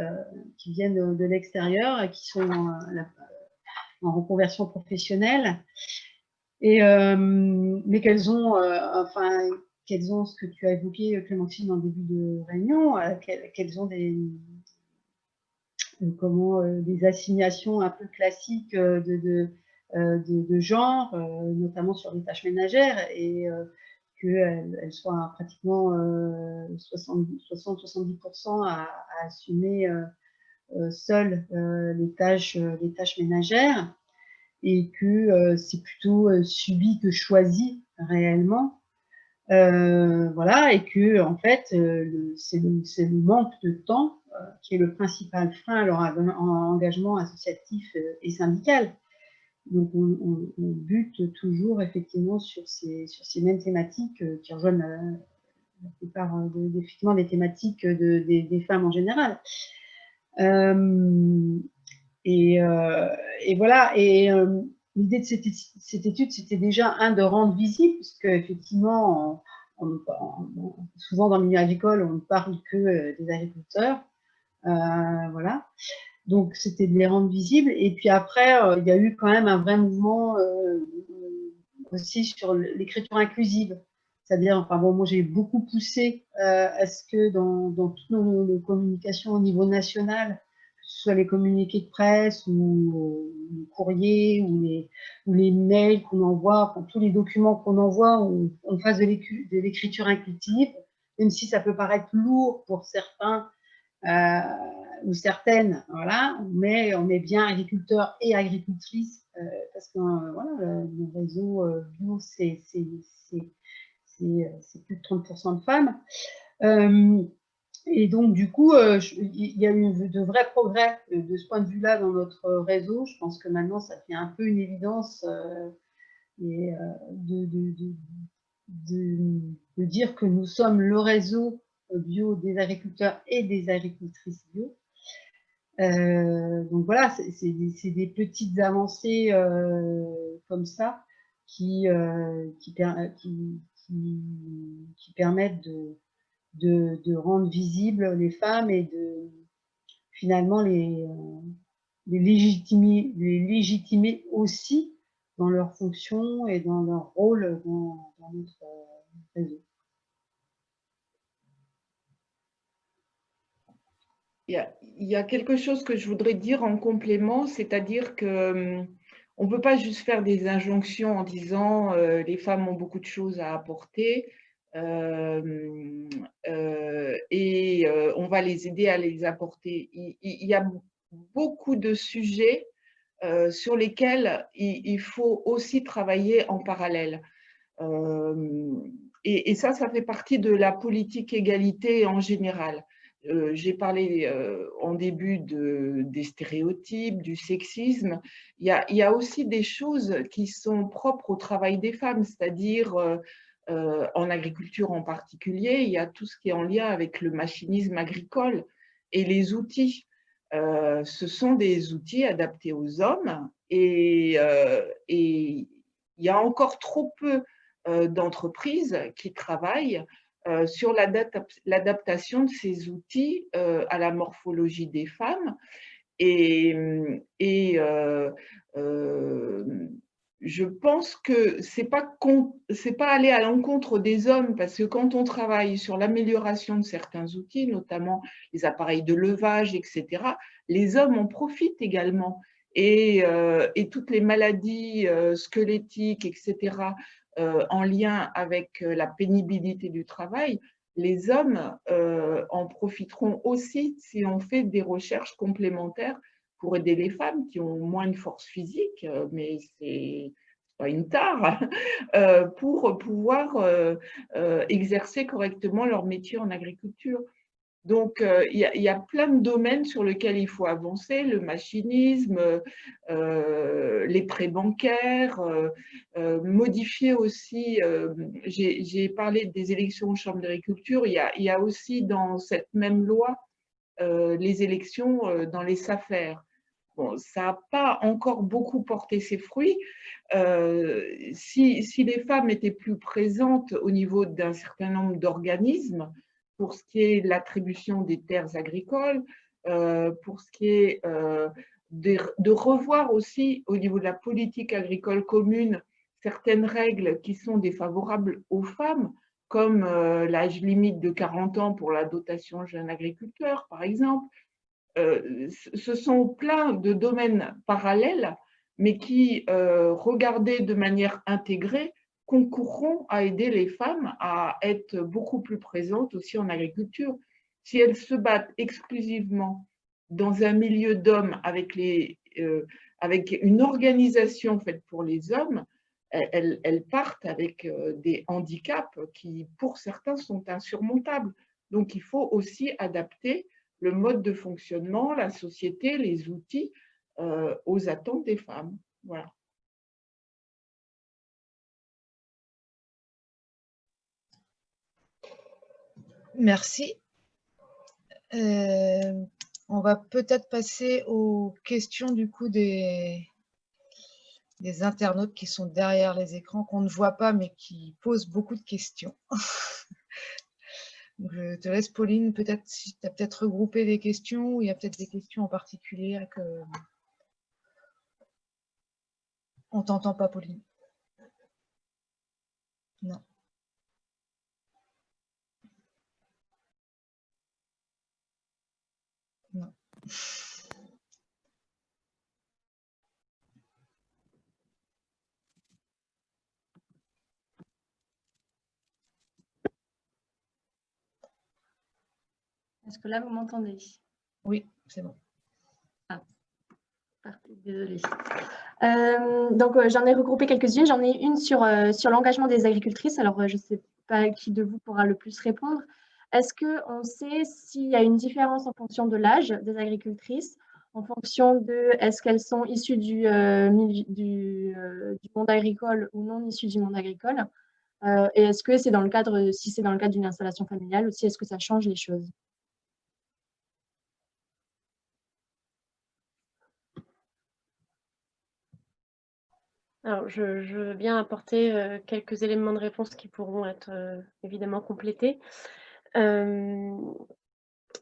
qui viennent de l'extérieur et qui sont en reconversion professionnelle. Et, mais qu'elles ont, quels ont, ce que tu as évoqué, Clémentine, en début de réunion, quels ont des assignations un peu classiques de genre, notamment sur les tâches ménagères, et qu'elles soient pratiquement 60-70% à assumer seules les tâches ménagères, et que c'est plutôt subi que choisi réellement. Voilà, et que en fait, c'est le manque de temps qui est le principal frein à leur engagement associatif et syndical. Donc, on bute toujours effectivement sur ces mêmes thématiques qui rejoignent la plupart effectivement des thématiques des femmes en général. Et voilà. Et l'idée de cette étude, c'était déjà de rendre visible, puisque effectivement, souvent dans le milieu agricole, on ne parle que des agriculteurs. Voilà. Donc, c'était de les rendre visibles. Et puis après, il y a eu quand même un vrai mouvement aussi sur l'écriture inclusive. C'est-à-dire, enfin bon, moi j'ai beaucoup poussé à ce que dans toutes nos communications au niveau national, que ce soit les communiqués de presse ou les courriers ou les mails qu'on envoie, enfin, tous les documents qu'on envoie, on fasse de l'écriture inclusive, même si ça peut paraître lourd pour certains ou certaines, voilà, mais on met bien agriculteurs et agricultrices parce que voilà, le réseau bio, c'est plus de 30% de femmes. Et donc, du coup, il y a eu de vrais progrès de ce point de vue-là dans notre réseau. Je pense que maintenant, ça fait un peu une évidence et, de dire que nous sommes le réseau bio des agriculteurs et des agricultrices bio. Donc voilà, c'est des petites avancées comme ça qui permettent de rendre visibles les femmes et de finalement les légitimer aussi dans leur fonction et dans leur rôle dans notre réseau. Il y a quelque chose que je voudrais dire en complément, c'est-à-dire que on ne peut pas juste faire des injonctions en disant les femmes ont beaucoup de choses à apporter et on va les aider à les apporter. Il y a beaucoup de sujets sur lesquels il faut aussi travailler en parallèle. Et ça fait partie de la politique égalité en général. J'ai parlé en début des stéréotypes, du sexisme. Il y a aussi des choses qui sont propres au travail des femmes, c'est-à-dire en agriculture en particulier, il y a tout ce qui est en lien avec le machinisme agricole et les outils. Ce sont des outils adaptés aux hommes et il y a encore trop peu d'entreprises qui travaillent sur l'adaptation de ces outils à la morphologie des femmes. Et je pense que ce n'est pas aller à l'encontre des hommes, parce que quand on travaille sur l'amélioration de certains outils, notamment les appareils de levage, etc., les hommes en profitent également. Et toutes les maladies squelettiques, etc., en lien avec la pénibilité du travail, les hommes en profiteront aussi si on fait des recherches complémentaires pour aider les femmes qui ont moins de force physique, mais c'est pas une tare, pour pouvoir exercer correctement leur métier en agriculture. Donc, il y a plein de domaines sur lesquels il faut avancer, le machinisme, les prêts bancaires, modifier aussi, j'ai parlé des élections aux chambres d'agriculture, il y a aussi dans cette même loi les élections dans les SAFER. Bon, ça n'a pas encore beaucoup porté ses fruits. Si les femmes étaient plus présentes au niveau d'un certain nombre d'organismes, pour ce qui est de l'attribution des terres agricoles, pour ce qui est de revoir aussi au niveau de la politique agricole commune certaines règles qui sont défavorables aux femmes, comme l'âge limite de 40 ans pour la dotation jeune agriculteur, par exemple. Ce sont plein de domaines parallèles, mais qui, regardés de manière intégrée, concourront à aider les femmes à être beaucoup plus présentes aussi en agriculture. Si elles se battent exclusivement dans un milieu d'hommes avec une organisation faite pour les hommes, elles partent avec des handicaps qui, pour certains, sont insurmontables. Donc, il faut aussi adapter le mode de fonctionnement, la société, les outils aux attentes des femmes. Voilà. Merci. On va peut-être passer aux questions du coup des internautes qui sont derrière les écrans, qu'on ne voit pas, mais qui posent beaucoup de questions. Donc, je te laisse, Pauline, peut-être si tu as peut-être regroupé des questions, ou il y a peut-être des questions en particulier que... On ne t'entend pas, Pauline. Non. Non. Est-ce que là, vous m'entendez? Oui, c'est bon. Ah, désolée. Donc, j'en ai regroupé quelques-unes. J'en ai une sur l'engagement des agricultrices. Alors, je ne sais pas qui de vous pourra le plus répondre. Est-ce qu'on sait s'il y a une différence en fonction de l'âge des agricultrices, en fonction de est-ce qu'elles sont issues du monde agricole ou non issues du monde agricole? Et est-ce que c'est dans le cadre, si c'est dans le cadre d'une installation familiale aussi, est-ce que ça change les choses? Alors, je veux bien apporter quelques éléments de réponse qui pourront être évidemment complétés.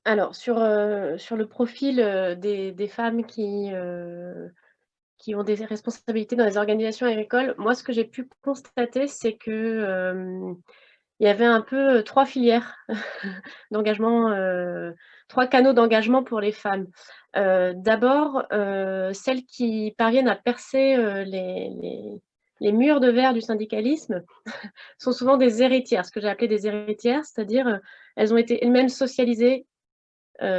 Alors, sur le profil des femmes qui ont des responsabilités dans les organisations agricoles, moi, ce que j'ai pu constater, c'est que il y avait un peu 3 filières d'engagement, 3 canaux d'engagement pour les femmes. D'abord, celles qui parviennent à percer les murs de verre du syndicalisme sont souvent des héritières, ce que j'ai appelé des héritières, c'est-à-dire elles ont été elles-mêmes socialisées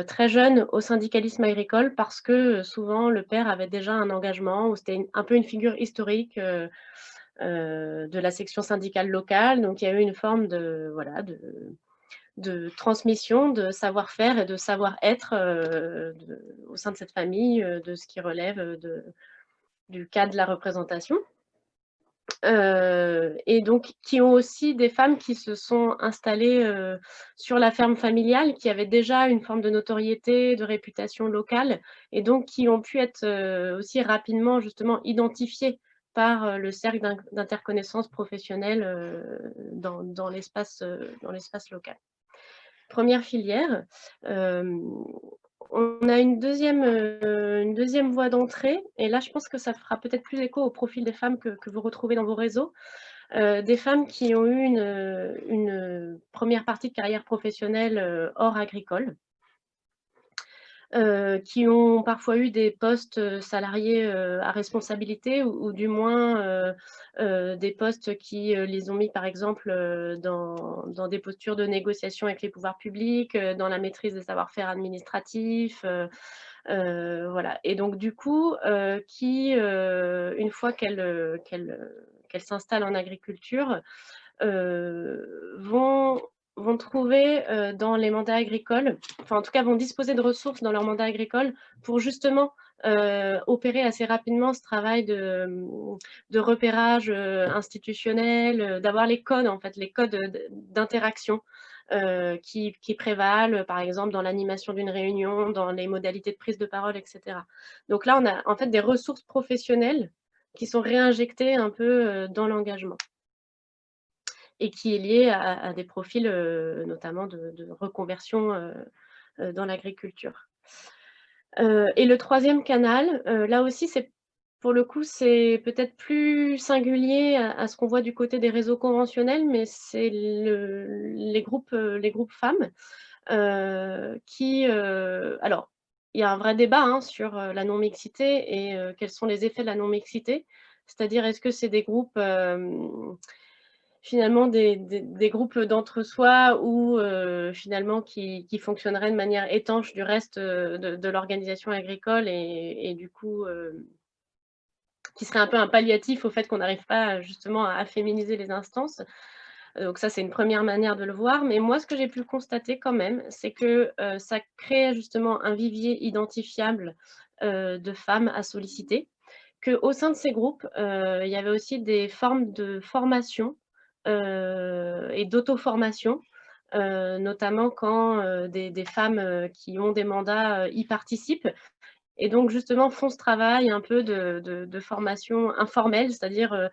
très jeunes au syndicalisme agricole parce que souvent le père avait déjà un engagement ou c'était un peu une figure historique de la section syndicale locale. Donc il y a eu une forme de, voilà, de transmission, de savoir-faire et de savoir-être au sein de cette famille, de ce qui relève du cas de la représentation. Et donc qui ont aussi des femmes qui se sont installées sur la ferme familiale, qui avaient déjà une forme de notoriété, de réputation locale, et donc qui ont pu être aussi rapidement justement identifiées par le cercle d'interconnaissance professionnelle dans l'espace local. Première filière. On a une deuxième voie d'entrée, et là je pense que ça fera peut-être plus écho au profil des femmes que vous retrouvez dans vos réseaux, des femmes qui ont eu une première partie de carrière professionnelle hors agricole, qui ont parfois eu des postes salariés à responsabilité ou du moins des postes qui les ont mis par exemple dans des postures de négociation avec les pouvoirs publics, dans la maîtrise des savoir-faire administratifs, voilà. Et donc du coup, une fois qu'elles s'installent en agriculture, vont trouver dans les mandats agricoles, enfin en tout cas vont disposer de ressources dans leur mandat agricole pour justement opérer assez rapidement ce travail de repérage institutionnel, d'avoir les codes en fait, les codes d'interaction qui prévalent, par exemple dans l'animation d'une réunion, dans les modalités de prise de parole, etc. Donc là, on a en fait des ressources professionnelles qui sont réinjectées un peu dans l'engagement et qui est lié à des profils notamment de reconversion dans l'agriculture. Et le troisième canal, là aussi, c'est pour le coup, c'est peut-être plus singulier à ce qu'on voit du côté des réseaux conventionnels, mais c'est les groupes femmes qui, alors, il y a un vrai débat hein, sur la non-mixité et quels sont les effets de la non-mixité. C'est-à-dire, est-ce que c'est des groupes, finalement, des groupes d'entre-soi ou finalement qui fonctionneraient de manière étanche du reste de l'organisation agricole et du coup, qui serait un peu un palliatif au fait qu'on n'arrive pas justement à féminiser les instances. Donc ça, c'est une première manière de le voir. Mais moi, ce que j'ai pu constater quand même, c'est que ça crée justement un vivier identifiable de femmes à solliciter, qu'au sein de ces groupes, il y avait aussi des formes de formation et d'auto-formation, notamment quand des femmes qui ont des mandats y participent et donc justement font ce travail un peu de formation informelle, c'est-à-dire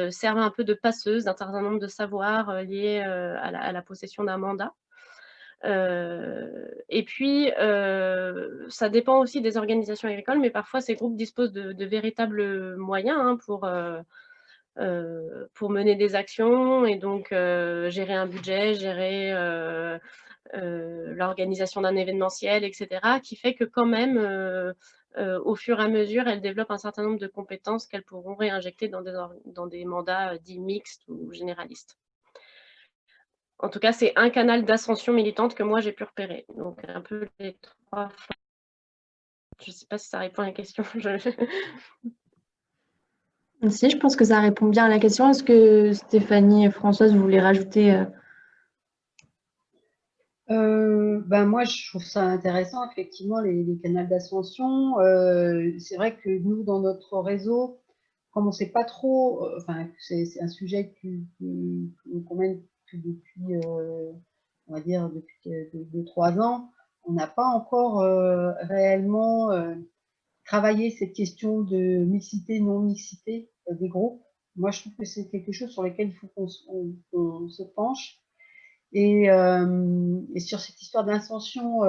servent un peu de passeuse d'un certain nombre de savoirs liés à la possession d'un mandat. Et puis, ça dépend aussi des organisations agricoles, mais parfois ces groupes disposent de véritables moyens hein, pour mener des actions et donc gérer un budget, gérer l'organisation d'un événementiel, etc., qui fait que quand même, au fur et à mesure, elles développent un certain nombre de compétences qu'elles pourront réinjecter dans des mandats dits mixtes ou généralistes. En tout cas, c'est un canal d'ascension militante que moi j'ai pu repérer. Donc un peu les trois. Je ne sais pas si ça répond à la question. Si, je pense que ça répond bien à la question. Est-ce que Stéphanie et Françoise, vous voulez rajouter Ben moi, je trouve ça intéressant, effectivement, les canaux d'ascension. C'est vrai que nous, dans notre réseau, comme on ne sait pas trop, enfin, c'est un sujet qu'on mène depuis, on va dire, depuis 2-3 ans, on n'a pas encore réellement travaillé cette question de mixité, non-mixité des groupes. Moi, je trouve que c'est quelque chose sur lequel il faut qu'on se penche. Et sur cette histoire d'ascension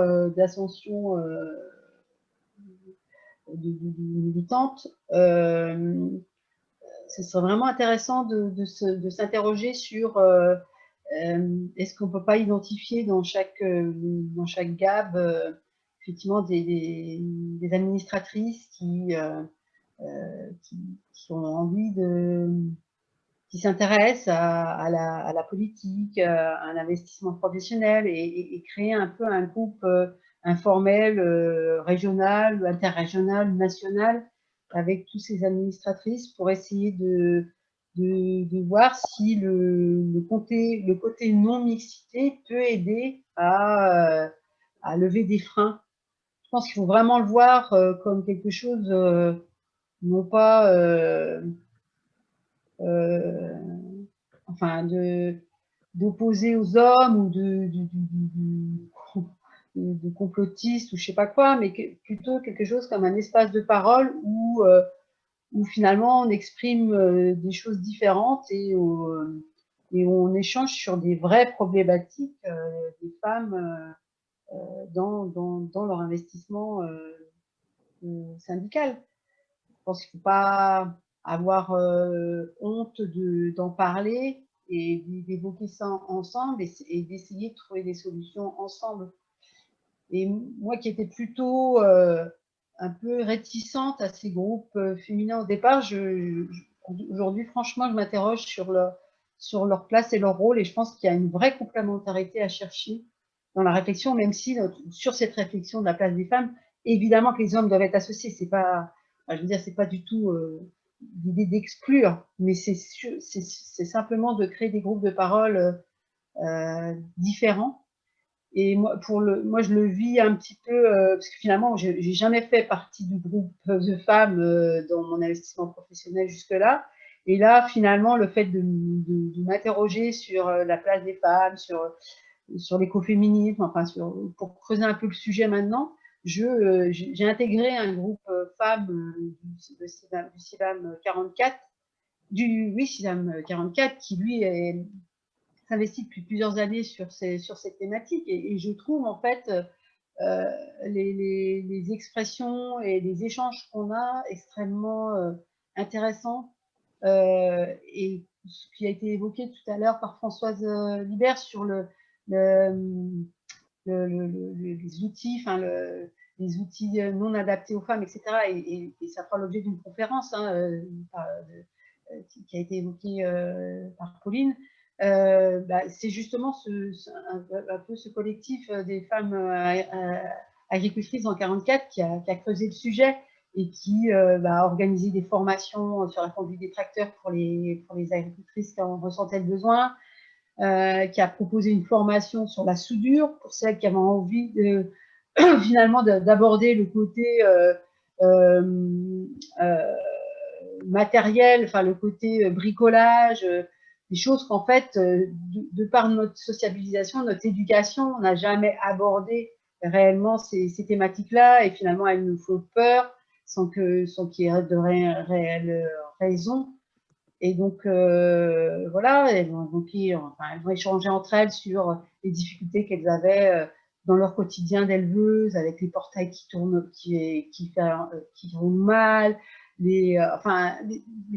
militante, ce serait vraiment intéressant de s'interroger sur est-ce qu'on ne peut pas identifier dans chaque GAB effectivement des administratrices qui ont envie qui s'intéressent à la politique, à un investissement professionnel et créer un peu un groupe informel, régional, interrégional, national, avec tous ces administratrices pour essayer de voir si le côté non-mixité peut aider à lever des freins. Je pense qu'il faut vraiment le voir comme quelque chose, non pas enfin d'opposer aux hommes ou de complotistes ou je sais pas quoi, mais plutôt quelque chose comme un espace de parole où finalement on exprime des choses différentes et on échange sur des vraies problématiques des femmes dans leur investissement syndical. Je pense qu'il ne faut pas avoir honte d'en parler et d'évoquer ça ensemble et d'essayer de trouver des solutions ensemble. Et moi qui étais plutôt un peu réticente à ces groupes féminins au départ, aujourd'hui, franchement, je m'interroge sur leur place et leur rôle et je pense qu'il y a une vraie complémentarité à chercher dans la réflexion, même si sur cette réflexion de la place des femmes, évidemment que les hommes doivent être associés. C'est pas, je veux dire, c'est pas du tout l'idée d'exclure, mais c'est simplement de créer des groupes de parole différents. Et moi, je le vis un petit peu, parce que finalement, j'ai jamais fait partie du groupe de femmes dans mon investissement professionnel jusque-là. Et là, finalement, le fait de m'interroger sur la place des femmes, sur l'écoféminisme, enfin, pour creuser un peu le sujet maintenant, j'ai intégré un groupe femmes du CIVAM 44, CIVAM 44, qui lui s'investit depuis plusieurs années sur cette thématique et je trouve en fait les expressions et les échanges qu'on a extrêmement intéressants. Et ce qui a été évoqué tout à l'heure par Françoise Libert sur les outils, les outils non adaptés aux femmes, etc. Et ça fera l'objet d'une conférence qui a été évoquée par Pauline. C'est justement un peu ce collectif des femmes agricultrices en 44 qui a creusé le sujet et qui a organisé des formations sur la conduite des tracteurs pour les agricultrices qui en ressentaient le besoin, qui a proposé une formation sur la soudure pour celles qui avaient envie finalement d'aborder le côté matériel, le côté bricolage, des choses qu'en fait, de par notre sociabilisation, notre éducation, on n'a jamais abordé réellement ces thématiques-là, et finalement elles nous font peur sans qu'il y ait de réelle raison. Et donc voilà, elles vont échanger entre elles sur les difficultés qu'elles avaient dans leur quotidien d'éleveuse, avec les portails qui tournent, qui roulent mal, les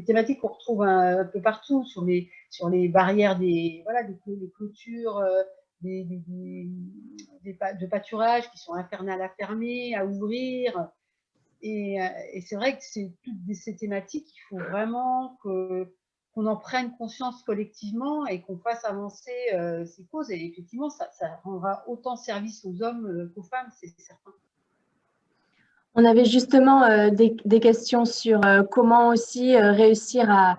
thématiques qu'on retrouve un peu partout sur les barrières des clôtures de pâturage qui sont infernales à fermer, à ouvrir. Et c'est vrai que c'est toutes ces thématiques qu'il faut vraiment qu'on en prenne conscience collectivement et qu'on fasse avancer ces causes. Et effectivement, ça rendra autant service aux hommes qu'aux femmes, c'est certain. On avait justement des questions sur comment aussi réussir à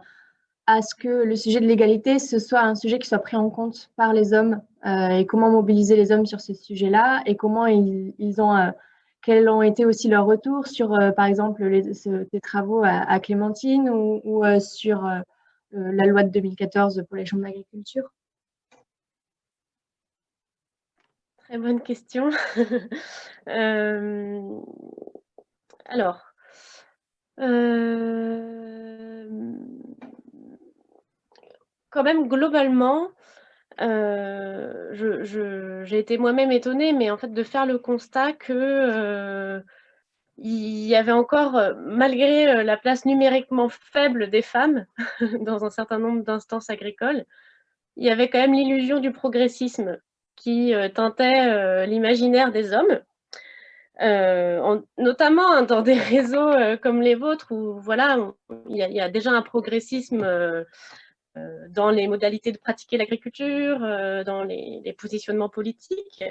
ce que le sujet de l'égalité, ce soit un sujet qui soit pris en compte par les hommes et comment mobiliser les hommes sur ce sujet-là et comment quels ont été aussi leurs retours sur, par exemple, des travaux à Clémentine ou sur la loi de 2014 pour les chambres d'agriculture. Très bonne question. Alors, quand même, globalement, j'ai été moi-même étonnée, mais en fait, de faire le constat que il y avait encore, malgré la place numériquement faible des femmes dans un certain nombre d'instances agricoles, il y avait quand même l'illusion du progressisme qui teintait l'imaginaire des hommes. Notamment dans des réseaux comme les vôtres où voilà, il y a déjà un progressisme dans les modalités de pratiquer l'agriculture, dans les positionnements politiques.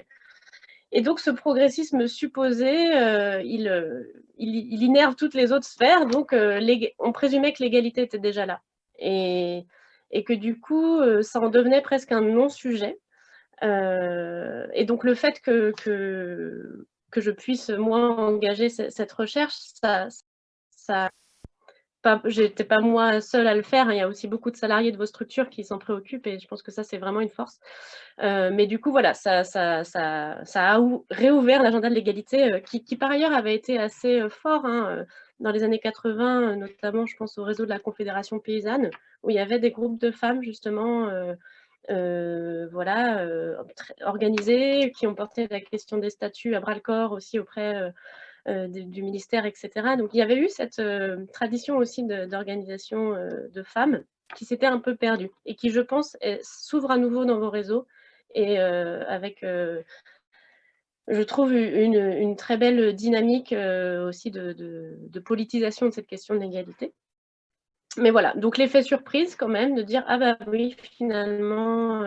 Et donc ce progressisme supposé, il innerve toutes les autres sphères, donc on présumait que l'égalité était déjà là. Et que du coup, ça en devenait presque un non-sujet. Et donc le fait que je puisse, moi, engager cette recherche, j'étais pas moi seule à le faire, il y a aussi beaucoup de salariés de vos structures qui s'en préoccupent et je pense que ça, c'est vraiment une force. Mais du coup, voilà, ça a réouvert l'agenda de l'égalité qui, par ailleurs, avait été assez fort dans les années 80, notamment, je pense, au réseau de la Confédération paysanne, où il y avait des groupes de femmes, justement, organisées, qui ont porté la question des statuts à bras-le-corps aussi auprès du ministère, etc. Donc, il y avait eu cette tradition aussi d'organisation de femmes qui s'était un peu perdue et qui, je pense, s'ouvre à nouveau dans vos réseaux et avec, je trouve, une très belle dynamique aussi de politisation de cette question de l'égalité. Mais voilà, donc l'effet surprise quand même de dire « Ah bah oui, finalement,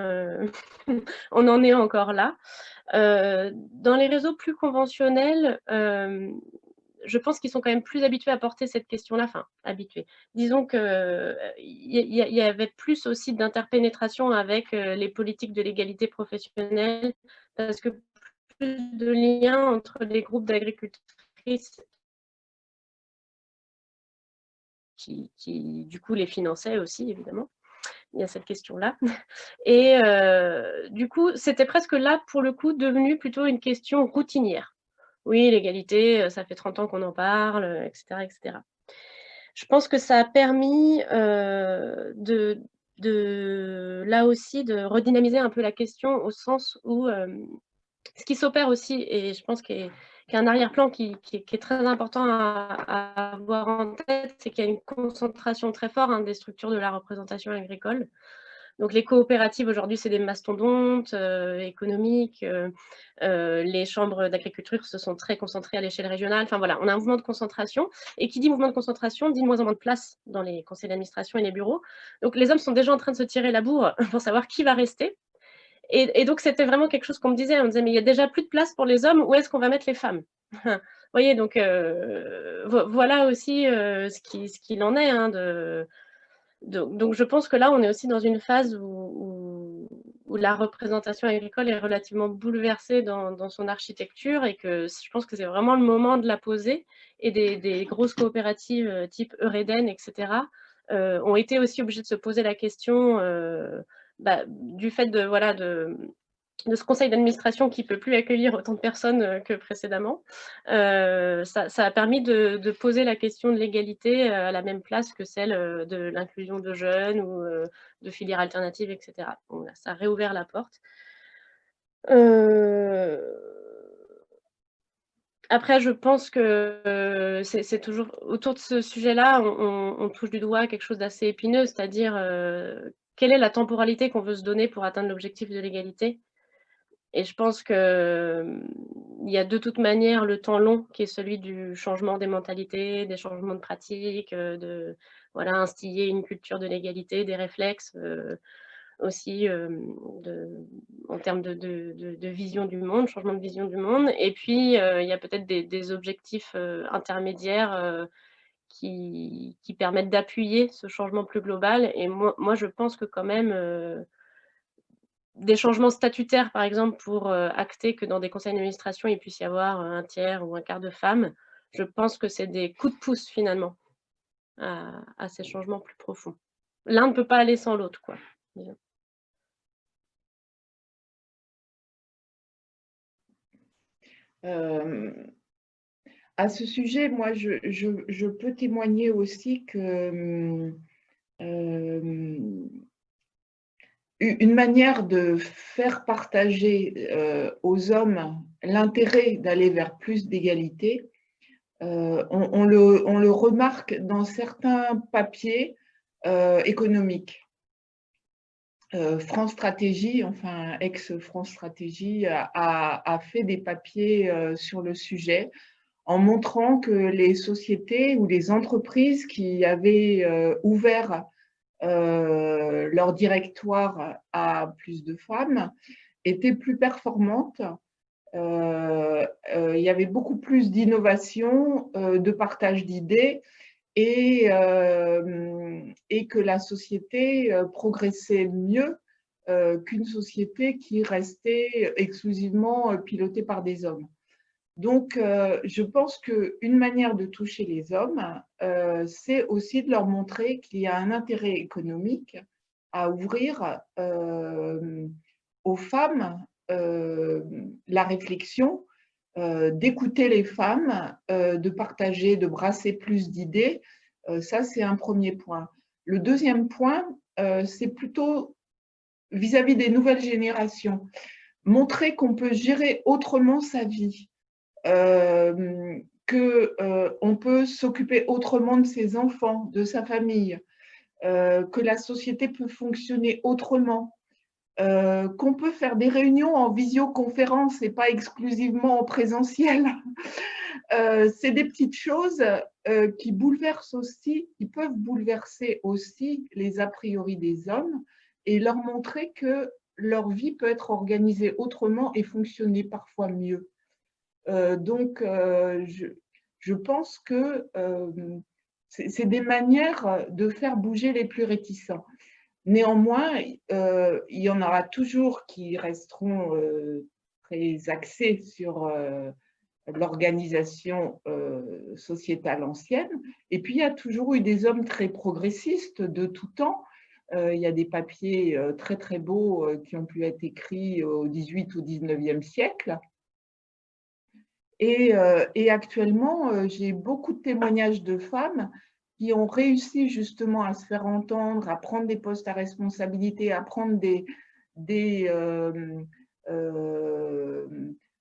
on en est encore là ». Dans les réseaux plus conventionnels, je pense qu'ils sont quand même plus habitués à porter cette question-là, enfin, habitués. Disons qu'il y avait plus aussi d'interpénétration avec les politiques de l'égalité professionnelle, parce que plus de liens entre les groupes d'agricultrices qui, du coup, les finançaient aussi, évidemment. Il y a cette question-là. Et du coup, c'était presque là, pour le coup, devenu plutôt une question routinière. Oui, l'égalité, ça fait 30 ans qu'on en parle, etc., etc. Je pense que ça a permis là aussi de redynamiser un peu la question au sens où Ce qui s'opère aussi, et je pense qu'il y a un arrière-plan qui est très important à avoir en tête, c'est qu'il y a une concentration très forte des structures de la représentation agricole. Donc les coopératives aujourd'hui, c'est des mastodontes économiques. Les chambres d'agriculture se sont très concentrées à l'échelle régionale. Enfin voilà, on a un mouvement de concentration. Et qui dit mouvement de concentration dit de moins en moins de place dans les conseils d'administration et les bureaux. Donc les hommes sont déjà en train de se tirer la bourre pour savoir qui va rester. Et donc c'était vraiment quelque chose qu'on me disait. On me disait, mais il y a déjà plus de place pour les hommes, où est-ce qu'on va mettre les femmes? Vous voyez, donc voilà aussi ce qu'il en est donc je pense que là, on est aussi dans une phase où la représentation agricole est relativement bouleversée dans son architecture, et que je pense que c'est vraiment le moment de la poser. Et des grosses coopératives type Eureden, etc., ont été aussi obligées de se poser la question du fait de ce conseil d'administration qui ne peut plus accueillir autant de personnes que précédemment. Ça a permis de poser la question de l'égalité à la même place que celle de l'inclusion de jeunes ou de filières alternatives, etc. Donc, ça a réouvert la porte. Après, je pense que c'est toujours autour de ce sujet-là, on touche du doigt quelque chose d'assez épineux, c'est-à-dire quelle est la temporalité qu'on veut se donner pour atteindre l'objectif de l'égalité. Et je pense qu'il y a de toute manière le temps long qui est celui du changement des mentalités, des changements de pratiques, instiller une culture de l'égalité, des réflexes aussi en termes de vision du monde, changement de vision du monde. Et puis, il y a peut-être des objectifs intermédiaires qui permettent d'appuyer ce changement plus global. Et moi je pense que quand même des changements statutaires, par exemple, pour acter que dans des conseils d'administration, il puisse y avoir un tiers ou un quart de femmes, je pense que c'est des coups de pouce, finalement, à ces changements plus profonds. L'un ne peut pas aller sans l'autre, quoi. À ce sujet, moi, je peux témoigner aussi que une manière de faire partager aux hommes l'intérêt d'aller vers plus d'égalité, on le remarque dans certains papiers économiques. France Stratégie, enfin ex-France Stratégie, a fait des papiers sur le sujet en montrant que les sociétés ou les entreprises qui avaient ouvert leur directoire à plus de femmes étaient plus performantes. Il y avait beaucoup plus d'innovation, de partage d'idées, et que la société progressait mieux qu'une société qui restait exclusivement pilotée par des hommes. Donc, je pense qu'une manière de toucher les hommes, c'est aussi de leur montrer qu'il y a un intérêt économique à ouvrir aux femmes la réflexion, d'écouter les femmes, de partager, de brasser plus d'idées. Ça, c'est un premier point. Le deuxième point, c'est plutôt vis-à-vis des nouvelles générations. Montrer qu'on peut gérer autrement sa vie. Qu'on peut s'occuper autrement de ses enfants, de sa famille, que la société peut fonctionner autrement, qu'on peut faire des réunions en visioconférence et pas exclusivement en présentiel. C'est des petites choses qui bouleversent aussi, qui peuvent bouleverser aussi les a priori des hommes et leur montrer que leur vie peut être organisée autrement et fonctionner parfois mieux. Donc, je pense que c'est des manières de faire bouger les plus réticents. Néanmoins, il y en aura toujours qui resteront très axés sur l'organisation sociétale ancienne. Et puis, il y a toujours eu des hommes très progressistes de tout temps. Il y a des papiers très, très beaux qui ont pu être écrits au XVIIIe ou XIXe siècle. Et actuellement, j'ai beaucoup de témoignages de femmes qui ont réussi justement à se faire entendre, à prendre des postes à responsabilité, à prendre des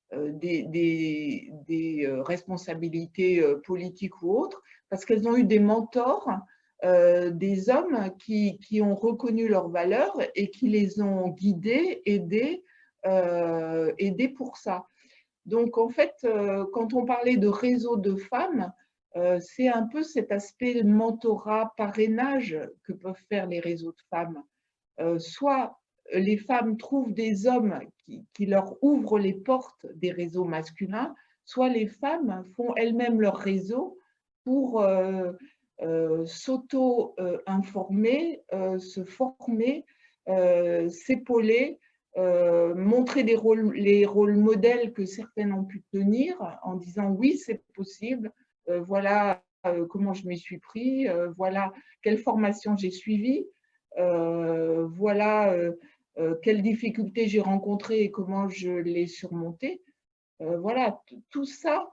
des responsabilités politiques ou autres, parce qu'elles ont eu des mentors, des hommes qui ont reconnu leurs valeurs et qui les ont guidés, aidés pour ça. Donc, en fait, quand on parlait de réseau de femmes, c'est un peu cet aspect mentorat, parrainage que peuvent faire les réseaux de femmes. Soit les femmes trouvent des hommes qui leur ouvrent les portes des réseaux masculins, soit les femmes font elles-mêmes leur réseau pour s'auto-informer, se former, s'épauler, montrer les rôles modèles que certaines ont pu tenir en disant oui, c'est possible, voilà comment je m'y suis pris, voilà quelle formation j'ai suivie, voilà quelles difficultés j'ai rencontrées et comment je les surmontées. Voilà, tout ça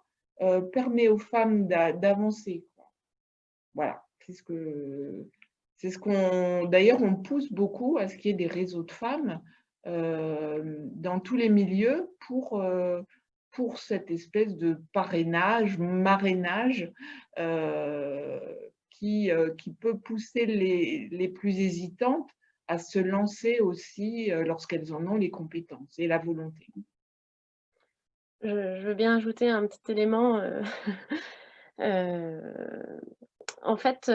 permet aux femmes d'avancer. Voilà, c'est ce qu'on… D'ailleurs, on pousse beaucoup à ce qu'il y ait des réseaux de femmes dans tous les milieux pour cette espèce de parrainage, marrainage qui peut pousser les plus hésitantes à se lancer aussi lorsqu'elles en ont les compétences et la volonté. Je veux bien ajouter un petit élément. En fait,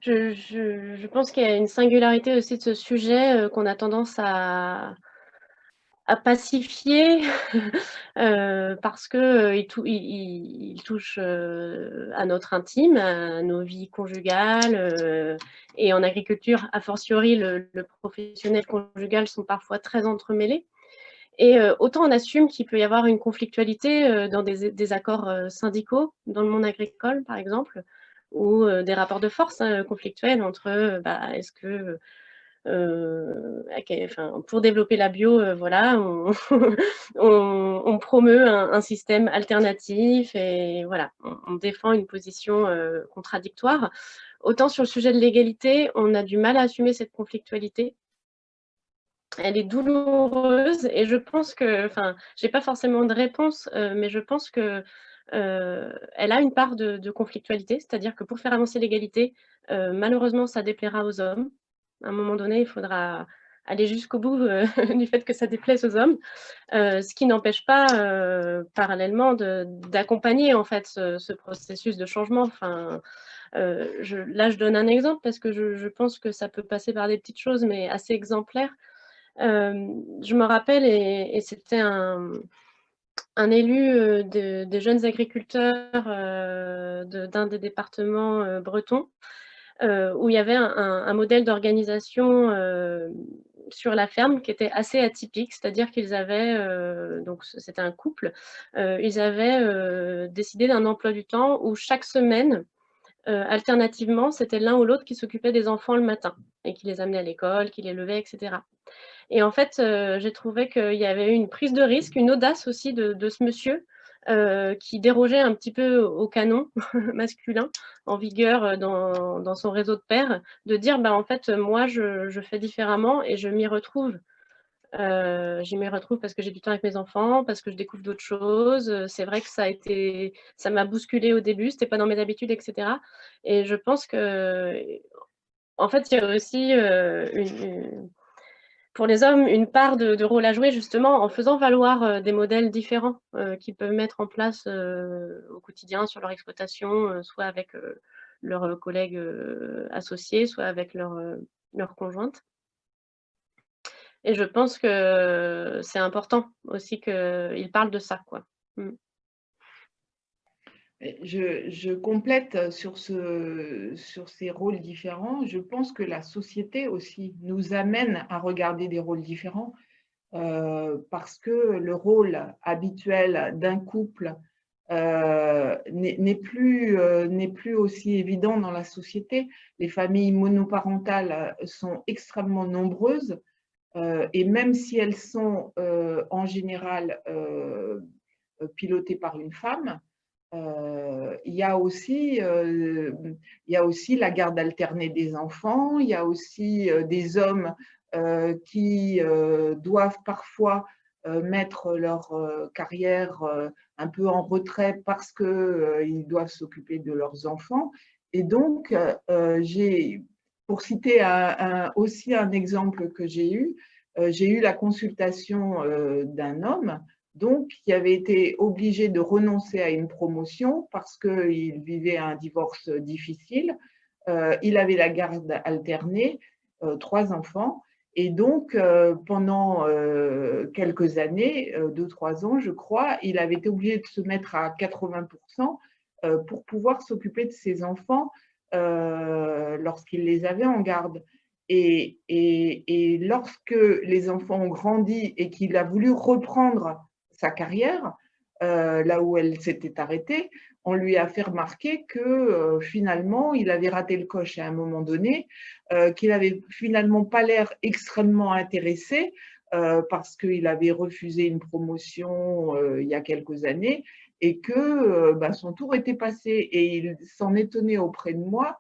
je pense qu'il y a une singularité aussi de ce sujet qu'on a tendance à pacifier parce qu'il touche à notre intime, à nos vies conjugales. Et en agriculture, a fortiori, le professionnel conjugal sont parfois très entremêlés. Et autant on assume qu'il peut y avoir une conflictualité dans des accords syndicaux dans le monde agricole, par exemple, ou des rapports de force conflictuels entre est-ce que pour développer la bio, voilà, on promeut un système alternatif et voilà, on défend une position contradictoire. Autant sur le sujet de l'égalité, on a du mal à assumer cette conflictualité. Elle est douloureuse et je pense que, j'ai pas forcément de réponse, mais je pense que elle a une part de conflictualité, c'est-à-dire que pour faire avancer l'égalité, malheureusement, ça déplaira aux hommes. À un moment donné, il faudra aller jusqu'au bout du fait que ça déplaise aux hommes, ce qui n'empêche pas parallèlement d'accompagner en fait ce processus de changement. Là, je donne un exemple parce que je pense que ça peut passer par des petites choses, mais assez exemplaires. Je me rappelle, et c'était un élu des jeunes agriculteurs d'un des départements bretons, où il y avait un modèle d'organisation sur la ferme qui était assez atypique, c'est-à-dire qu'ils avaient, donc c'était un couple, ils avaient décidé d'un emploi du temps où chaque semaine, alternativement, c'était l'un ou l'autre qui s'occupait des enfants le matin et qui les amenait à l'école, qui les levait, etc. Et en fait, j'ai trouvé qu'il y avait eu une prise de risque, une audace aussi de ce monsieur qui dérogeait un petit peu au canon masculin en vigueur dans son réseau de pairs, de dire en fait, moi, je fais différemment et je m'y retrouve. Je m'y retrouve parce que j'ai du temps avec mes enfants, parce que je découvre d'autres choses. C'est vrai que ça m'a bousculée au début, c'était pas dans mes habitudes, etc. Et je pense que, en fait, il y a aussi pour les hommes, une part de rôle à jouer justement en faisant valoir des modèles différents qu'ils peuvent mettre en place au quotidien sur leur exploitation, soit avec leurs collègues associés, soit avec leur conjointe. Et je pense que c'est important aussi qu'ils parlent de ça, quoi. Je complète sur ces rôles différents. Je pense que la société aussi nous amène à regarder des rôles différents parce que le rôle habituel d'un couple n'est plus aussi évident dans la société. Les familles monoparentales sont extrêmement nombreuses et même si elles sont en général pilotées par une femme, il y a aussi la garde alternée des enfants, il y a aussi des hommes qui doivent parfois mettre leur carrière un peu en retrait parce qu'ils doivent s'occuper de leurs enfants. Et donc, pour citer aussi un exemple que j'ai eu la consultation d'un homme donc, qui avait été obligé de renoncer à une promotion parce qu'il vivait un divorce difficile. Il avait la garde alternée, 3 enfants. Et donc, pendant quelques années, 2-3 ans, je crois, il avait été obligé de se mettre à 80% pour pouvoir s'occuper de ses enfants lorsqu'il les avait en garde. Et lorsque les enfants ont grandi et qu'il a voulu reprendre sa carrière, là où elle s'était arrêtée, on lui a fait remarquer que finalement, il avait raté le coche à un moment donné, qu'il n'avait finalement pas l'air extrêmement intéressé parce qu'il avait refusé une promotion il y a quelques années et que son tour était passé. Et il s'en étonnait auprès de moi.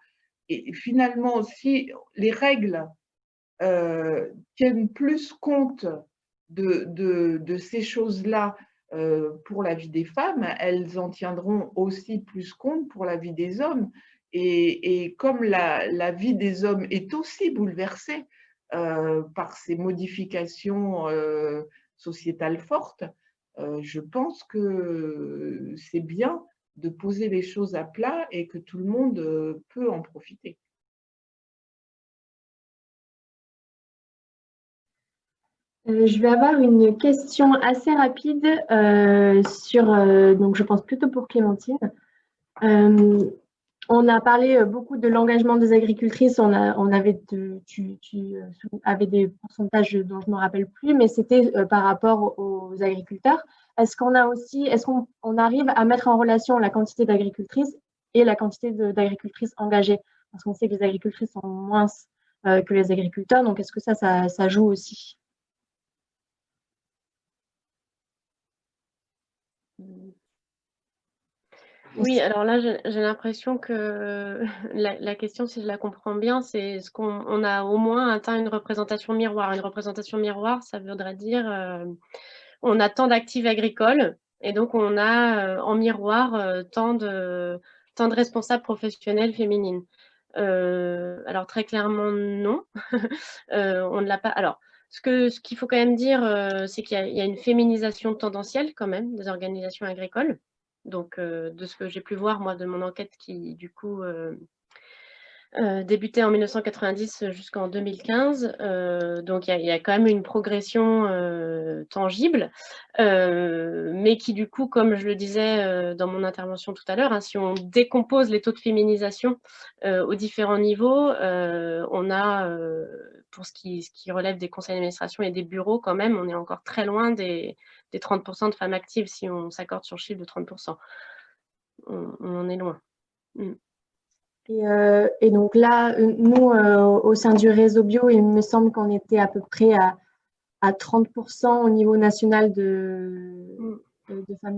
Et finalement, si les règles tiennent plus compte de ces choses-là pour la vie des femmes, elles en tiendront aussi plus compte pour la vie des hommes. Et comme la vie des hommes est aussi bouleversée par ces modifications sociétales fortes, je pense que c'est bien de poser les choses à plat et que tout le monde peut en profiter. Je vais avoir une question assez rapide donc je pense plutôt pour Clémentine. On a parlé beaucoup de l'engagement des agricultrices. Tu avais des pourcentages dont je ne me rappelle plus, mais c'était par rapport aux agriculteurs. Est-ce qu'on arrive à mettre en relation la quantité d'agricultrices et la quantité d'agricultrices engagées? Parce qu'on sait que les agricultrices sont moins que les agriculteurs. Donc, est-ce que ça joue aussi? Oui, alors là, j'ai l'impression que la question, si je la comprends bien, c'est est-ce qu'on a au moins atteint une représentation miroir. Une représentation miroir, ça voudrait dire on a tant d'actifs agricoles et donc on a en miroir tant de responsables professionnels féminines. Alors très clairement, non. On ne l'a pas. Alors, ce qu'il faut quand même dire, c'est qu'il y a une féminisation tendancielle quand même des organisations agricoles. Donc, de ce que j'ai pu voir, moi, de mon enquête qui, du coup, débutait en 1990 jusqu'en 2015. Donc, il y a quand même une progression tangible, mais qui, du coup, comme je le disais dans mon intervention tout à l'heure, hein, si on décompose les taux de féminisation aux différents niveaux, on a, pour ce qui relève des conseils d'administration et des bureaux, quand même, on est encore très loin des 30% de femmes actives si on s'accorde sur le chiffre de 30%. On en est loin. Et donc là, nous, au sein du réseau bio, il me semble qu'on était à peu près à 30% au niveau national de femmes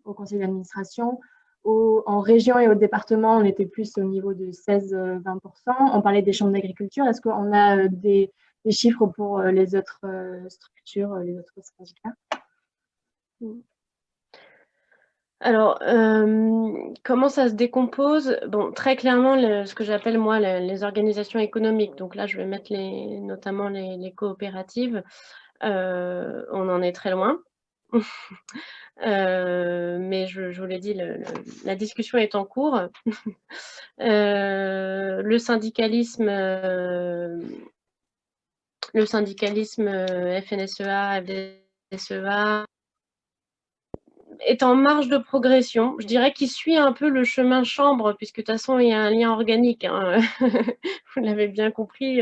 au conseil d'administration. En région et au département, on était plus au niveau de 16-20%. On parlait des chambres d'agriculture. Est-ce qu'on a des chiffres pour les autres structures, les autres syndicats? Alors, comment ça se décompose? Bon, très clairement, ce que j'appelle moi les organisations économiques. Donc là, je vais mettre notamment les coopératives. On en est très loin. Mais je vous l'ai dit, la discussion est en cours. Le syndicalisme FNSEA, FDSEA est en marge de progression. Je dirais qu'il suit un peu le chemin chambre, puisque de toute façon, il y a un lien organique, hein. Vous l'avez bien compris,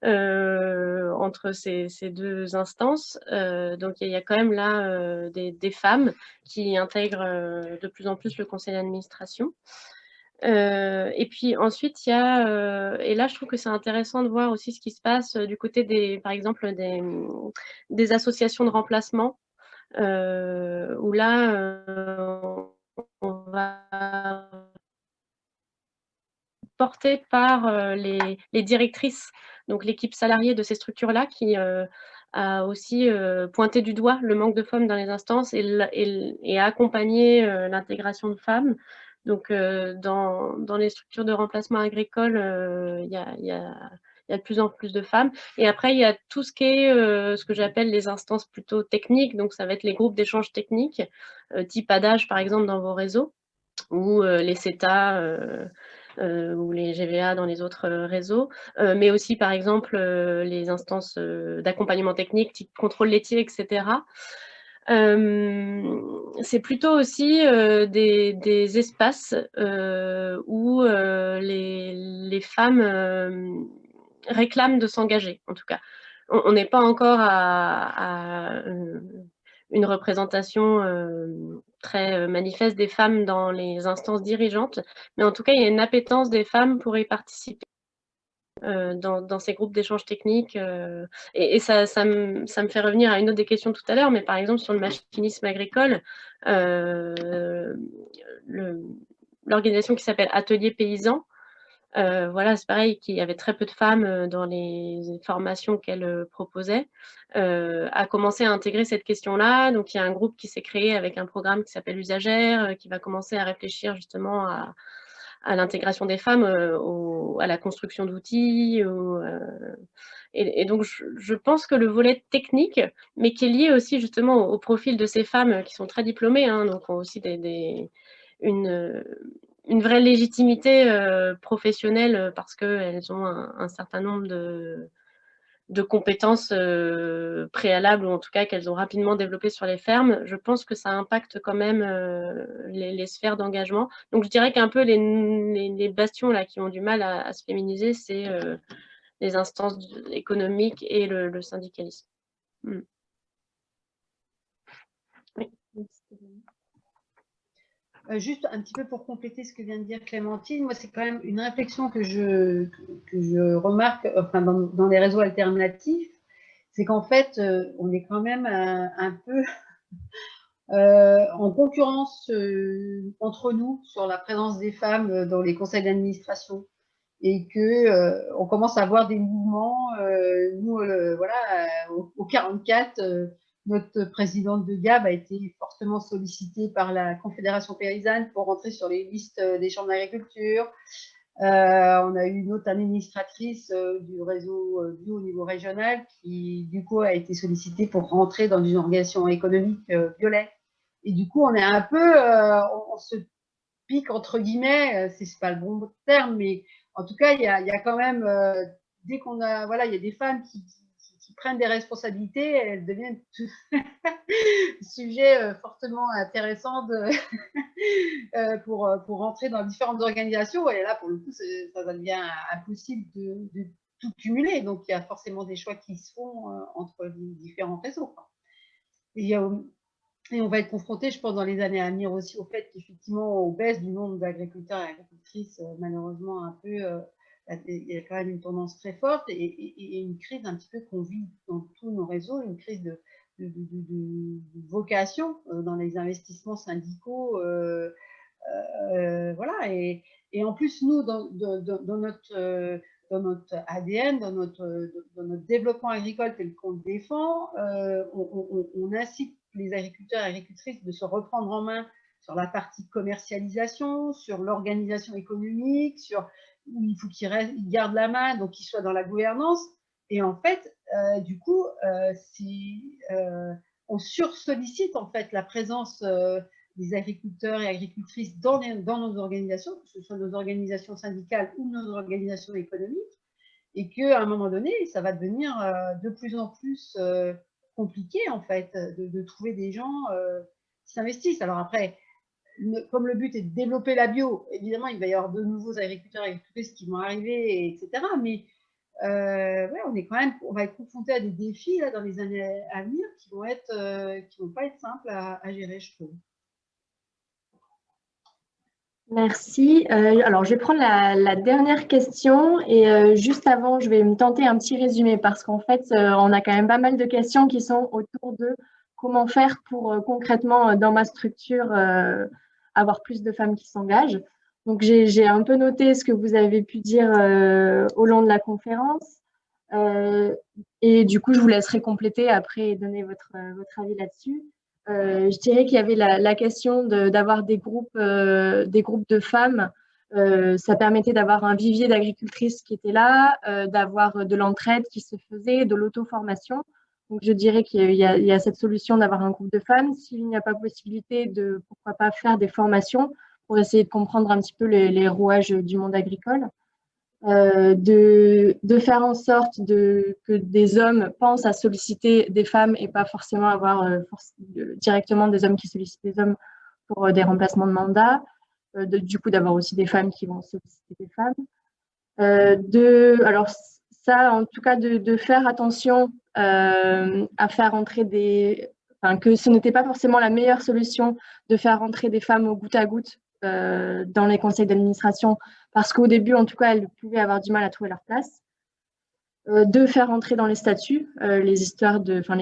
entre ces deux instances. Donc, il y a quand même là des femmes qui intègrent de plus en plus le conseil d'administration. Et puis ensuite, il y a, et là je trouve que c'est intéressant de voir aussi ce qui se passe du côté par exemple, des associations de remplacement, où là, on va porter par les directrices donc l'équipe salariée de ces structures-là, qui a aussi pointé du doigt le manque de femmes dans les instances et a accompagné l'intégration de femmes. Donc, dans les structures de remplacement agricole, il y a de plus en plus de femmes. Et après, il y a tout ce qui est ce que j'appelle les instances plutôt techniques. Donc, ça va être les groupes d'échange techniques, type ADAGE, par exemple, dans vos réseaux, ou les CETA ou les GVA dans les autres réseaux, mais aussi, par exemple, les instances d'accompagnement technique, type contrôle laitier, etc. C'est plutôt aussi des espaces où les femmes réclament de s'engager, en tout cas. On n'est pas encore à une représentation très manifeste des femmes dans les instances dirigeantes, mais en tout cas, il y a une appétence des femmes pour y participer dans ces groupes d'échange techniques. Et ça me fait revenir à une autre des questions tout à l'heure, mais par exemple, sur le machinisme agricole, l'organisation qui s'appelle Atelier Paysan, voilà, c'est pareil, qu'il y avait très peu de femmes dans les formations qu'elle proposait, a commencé à intégrer cette question-là. Donc, il y a un groupe qui s'est créé avec un programme qui s'appelle Usagère, qui va commencer à réfléchir justement à l'intégration des femmes, à la construction d'outils. Et donc, je pense que le volet technique, mais qui est lié aussi justement au profil de ces femmes qui sont très diplômées, hein, donc ont aussi une vraie légitimité professionnelle parce qu'elles ont un certain nombre de compétences préalables, ou en tout cas qu'elles ont rapidement développées sur les fermes. Je pense que ça impacte quand même les sphères d'engagement. Donc je dirais qu'un peu les bastions là, qui ont du mal à se féminiser, c'est les instances économiques et le syndicalisme. Oui. Juste un petit peu pour compléter ce que vient de dire Clémentine, moi c'est quand même une réflexion que je remarque enfin, dans les réseaux alternatifs, c'est qu'en fait on est quand même un peu en concurrence entre nous sur la présence des femmes dans les conseils d'administration, et que on commence à voir des mouvements. Nous, voilà, au 44, notre présidente de GAB a été fortement sollicitée par la Confédération paysanne pour rentrer sur les listes des chambres d'agriculture. On a eu une autre administratrice du réseau bio au niveau régional qui, du coup, a été sollicitée pour rentrer dans une organisation économique violet. Et du coup, on est un peu, on se pique entre guillemets, c'est pas le bon terme, mais en tout cas, il y a quand même, dès qu'on a, voilà, il y a des femmes qui prennent des responsabilités, elles deviennent sujet fortement intéressant pour rentrer dans différentes organisations. Et là, pour le coup, ça devient impossible de tout cumuler. Donc, il y a forcément des choix qui se font entre les différents réseaux. Et on va être confronté, je pense, dans les années à venir aussi au fait qu'effectivement, on baisse du nombre d'agriculteurs et agricultrices, malheureusement, un peu. Il y a quand même une tendance très forte et une crise un petit peu qu'on vit dans tous nos réseaux, une crise de vocation dans les investissements syndicaux. Voilà. Et en plus, nous, dans notre ADN, dans notre développement agricole tel qu'on le défend, on incite les agriculteurs et agricultrices de se reprendre en main sur la partie commercialisation, sur l'organisation économique, sur où il faut qu'ils gardent la main, donc qu'ils soient dans la gouvernance. Et en fait, du coup, on sursollicite en fait la présence des agriculteurs et agricultrices dans nos organisations, que ce soit nos organisations syndicales ou nos organisations économiques, et qu'à un moment donné, ça va devenir de plus en plus compliqué en fait de trouver des gens qui s'investissent. Alors après, comme le but est de développer la bio, évidemment, il va y avoir de nouveaux agriculteurs et agricultrices qui vont arriver, etc. Mais ouais, on va être confronté à des défis là, dans les années à venir qui vont pas être simples à gérer, je trouve. Merci. Alors, je vais prendre la dernière question et juste avant, je vais me tenter un petit résumé parce qu'en fait, on a quand même pas mal de questions qui sont autour de comment faire pour concrètement, dans ma structure, avoir plus de femmes qui s'engagent. Donc, j'ai un peu noté ce que vous avez pu dire au long de la conférence. Et du coup, je vous laisserai compléter après et donner votre avis là-dessus. Je dirais qu'il y avait la question d'avoir des groupes de femmes. Ça permettait d'avoir un vivier d'agricultrices qui était là, d'avoir de l'entraide qui se faisait, de l'auto-formation. Donc, je dirais qu'il y a cette solution d'avoir un groupe de femmes. S'il n'y a pas possibilité de, pourquoi pas, faire des formations pour essayer de comprendre un petit peu les rouages du monde agricole. De faire en sorte que des hommes pensent à solliciter des femmes et pas forcément avoir directement des hommes qui sollicitent des hommes pour des remplacements de mandat. Du coup, d'avoir aussi des femmes qui vont solliciter des femmes. Alors ça, en tout cas, de faire attention à faire entrer que ce n'était pas forcément la meilleure solution de faire entrer des femmes au goutte à goutte dans les conseils d'administration, parce qu'au début, en tout cas, elles pouvaient avoir du mal à trouver leur place. De faire entrer dans les statuts les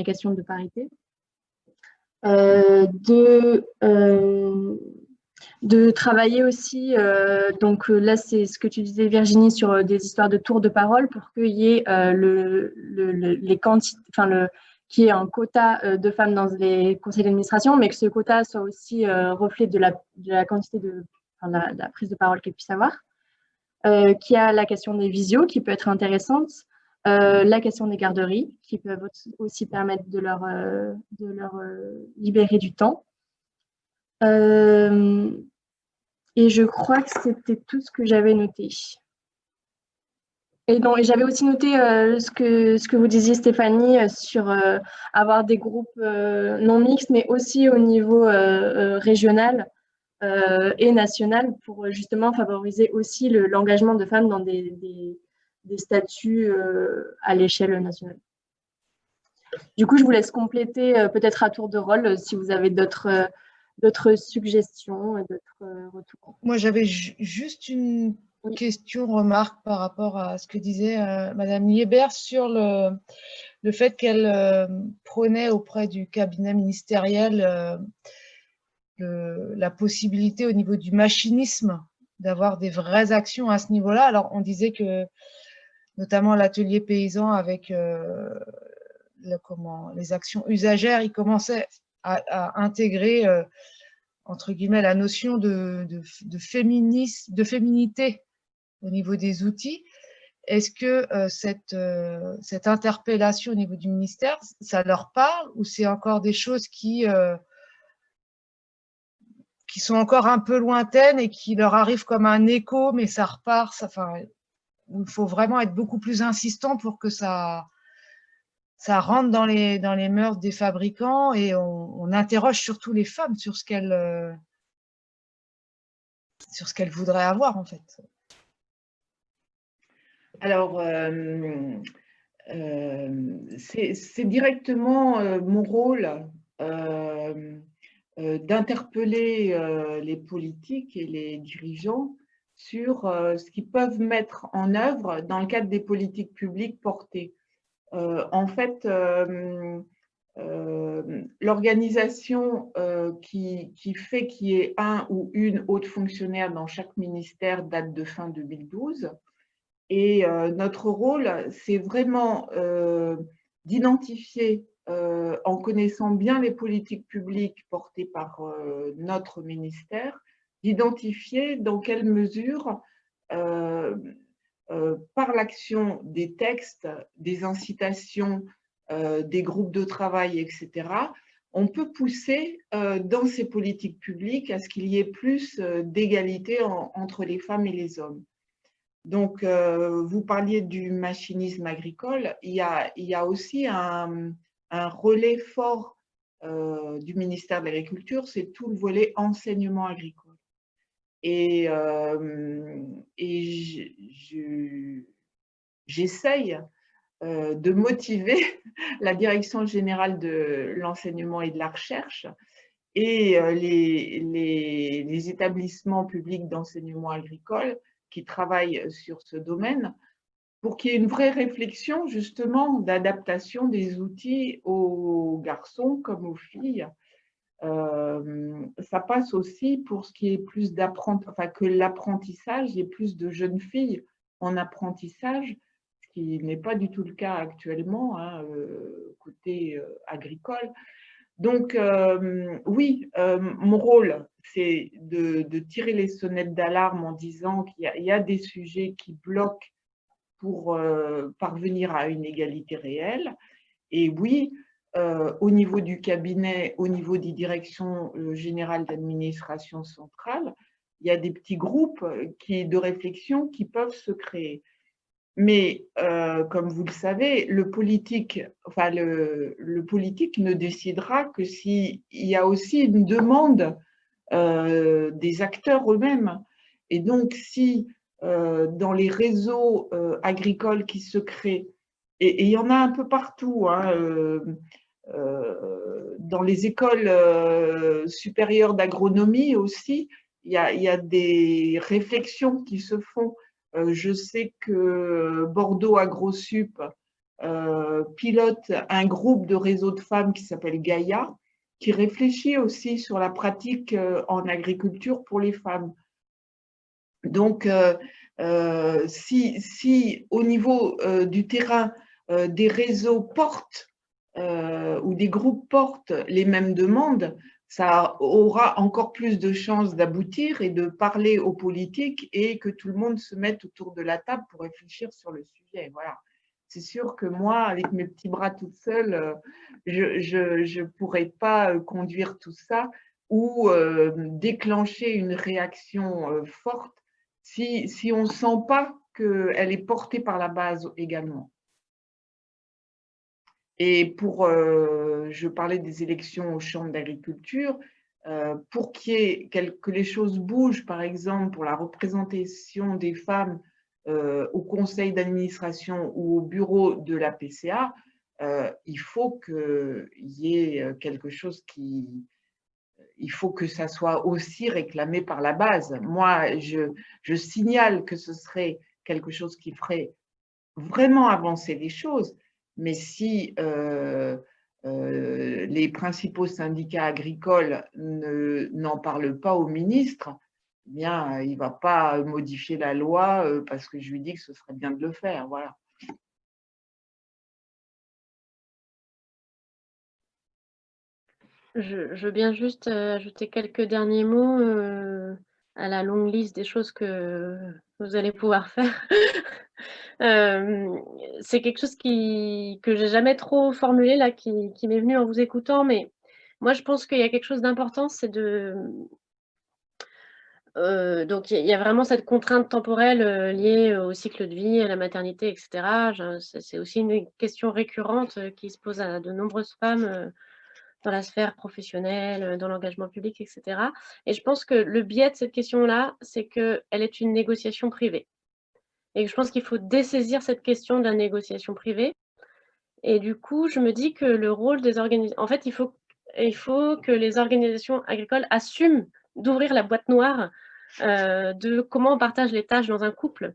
questions de parité. De travailler aussi, donc là c'est ce que tu disais Virginie sur des histoires de tours de parole pour qu'il y ait qu'il y ait un quota de femmes dans les conseils d'administration, mais que ce quota soit aussi reflet de la quantité de la prise de parole qu'elles puissent avoir. Qu'il y a la question des visios qui peut être intéressante, la question des garderies qui peuvent aussi permettre de leur libérer du temps. Et je crois que c'était tout ce que j'avais noté. Et j'avais aussi noté ce que vous disiez, Stéphanie, sur avoir des groupes non mixtes, mais aussi au niveau régional et national pour justement favoriser aussi l'engagement de femmes dans des statuts à l'échelle nationale. Du coup, je vous laisse compléter peut-être à tour de rôle si vous avez d'autres suggestions, d'autres retours. Moi, j'avais juste une question, remarque par rapport à ce que disait Madame Liébert sur le fait qu'elle prônait auprès du cabinet ministériel la possibilité au niveau du machinisme d'avoir des vraies actions à ce niveau-là. Alors, on disait que notamment l'atelier paysan avec les actions usagères, il commençait à intégrer entre guillemets la notion de féminité au niveau des outils. Est-ce que cette interpellation au niveau du ministère, ça leur parle ou c'est encore des choses qui sont encore un peu lointaines et qui leur arrivent comme un écho, mais ça repart, il faut vraiment être beaucoup plus insistant pour que ça rentre dans les mœurs des fabricants et on interroge surtout les femmes sur ce qu'elles voudraient avoir en fait. Alors, c'est directement mon rôle d'interpeller les politiques et les dirigeants sur ce qu'ils peuvent mettre en œuvre dans le cadre des politiques publiques portées. En fait, l'organisation qui fait qu'il y ait un ou une haute fonctionnaire dans chaque ministère date de fin 2012. Et notre rôle, c'est vraiment d'identifier, en connaissant bien les politiques publiques portées par notre ministère, d'identifier dans quelle mesure, par l'action des textes, des incitations, des groupes de travail, etc., on peut pousser dans ces politiques publiques à ce qu'il y ait plus d'égalité entre les femmes et les hommes. Donc, vous parliez du machinisme agricole, il y a aussi un relais fort du ministère de l'Agriculture, c'est tout le volet enseignement agricole. Et j'essaye de motiver la Direction générale de l'enseignement et de la recherche et les établissements publics d'enseignement agricole qui travaillent sur ce domaine pour qu'il y ait une vraie réflexion justement d'adaptation des outils aux garçons comme aux filles. Ça passe aussi pour ce qui est plus que l'apprentissage, il y ait plus de jeunes filles en apprentissage, ce ce qui n'est pas du tout le cas actuellement, hein, côté agricole. Donc, oui, mon rôle, c'est de tirer les sonnettes d'alarme en disant qu'il y a des sujets qui bloquent pour parvenir à une égalité réelle. Et oui, au niveau du cabinet, au niveau des directions générales d'administration centrale, il y a des petits groupes de réflexion qui peuvent se créer. Mais comme vous le savez, le politique ne décidera que s'il y a aussi une demande des acteurs eux-mêmes. Et donc, si dans les réseaux agricoles qui se créent, et il y en a un peu partout, hein, dans les écoles supérieures d'agronomie aussi, il y a des réflexions qui se font. Je sais que Bordeaux AgroSup pilote un groupe de réseau de femmes qui s'appelle Gaïa, qui réfléchit aussi sur la pratique en agriculture pour les femmes. Donc, si au niveau du terrain, des réseaux portent ou des groupes portent les mêmes demandes, ça aura encore plus de chances d'aboutir et de parler aux politiques et que tout le monde se mette autour de la table pour réfléchir sur le sujet. Voilà. C'est sûr que moi, avec mes petits bras toute seule, je ne pourrais pas conduire tout ça ou déclencher une réaction forte si on ne sent pas qu'elle est portée par la base également. Et je parlais des élections aux chambres d'agriculture, pour que les choses bougent, par exemple, pour la représentation des femmes au conseil d'administration ou au bureau de la PCA, il faut qu'il y ait quelque chose il faut que ça soit aussi réclamé par la base. Moi, je signale que ce serait quelque chose qui ferait vraiment avancer les choses, mais si les principaux syndicats agricoles n'en parlent pas au ministre, eh bien, il ne va pas modifier la loi parce que je lui dis que ce serait bien de le faire. Voilà. Je veux bien juste ajouter quelques derniers mots à la longue liste des choses que vous allez pouvoir faire. C'est quelque chose que j'ai jamais trop formulé là, qui m'est venu en vous écoutant, mais moi je pense qu'il y a quelque chose d'important, c'est donc il y a vraiment cette contrainte temporelle liée au cycle de vie, à la maternité, et cetera. C'est aussi une question récurrente qui se pose à de nombreuses femmes dans la sphère professionnelle, dans l'engagement public, et cetera. Et je pense que le biais de cette question-là, c'est qu'elle est une négociation privée. Et je pense qu'il faut dessaisir cette question de la négociation privée. Et du coup, je me dis que le rôle des organisations… En fait, il faut que les organisations agricoles assument d'ouvrir la boîte noire de comment on partage les tâches dans un couple.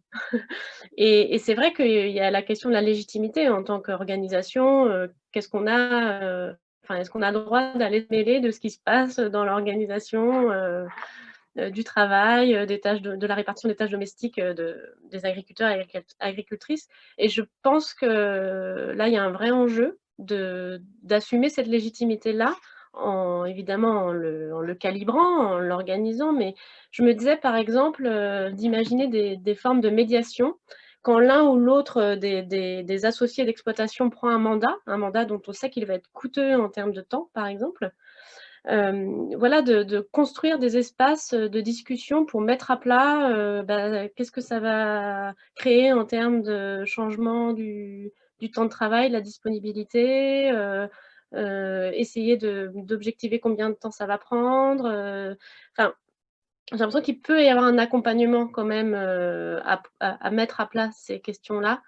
Et c'est vrai qu'il y a la question de la légitimité en tant qu'organisation. Qu'est-ce qu'on a est-ce qu'on a le droit d'aller se mêler de ce qui se passe dans l'organisation du travail, des tâches de la répartition des tâches domestiques des agriculteurs et agricultrices. Et je pense que là, il y a un vrai enjeu d'assumer cette légitimité-là, évidemment en le calibrant, en l'organisant. Mais je me disais, par exemple, d'imaginer des formes de médiation quand l'un ou l'autre des associés d'exploitation prend un mandat dont on sait qu'il va être coûteux en termes de temps, par exemple. Voilà, de construire des espaces de discussion pour mettre à plat qu'est-ce que ça va créer en termes de changement du temps de travail, de la disponibilité, essayer d'objectiver combien de temps ça va prendre. Enfin, j'ai l'impression qu'il peut y avoir un accompagnement quand même à mettre à plat ces questions-là.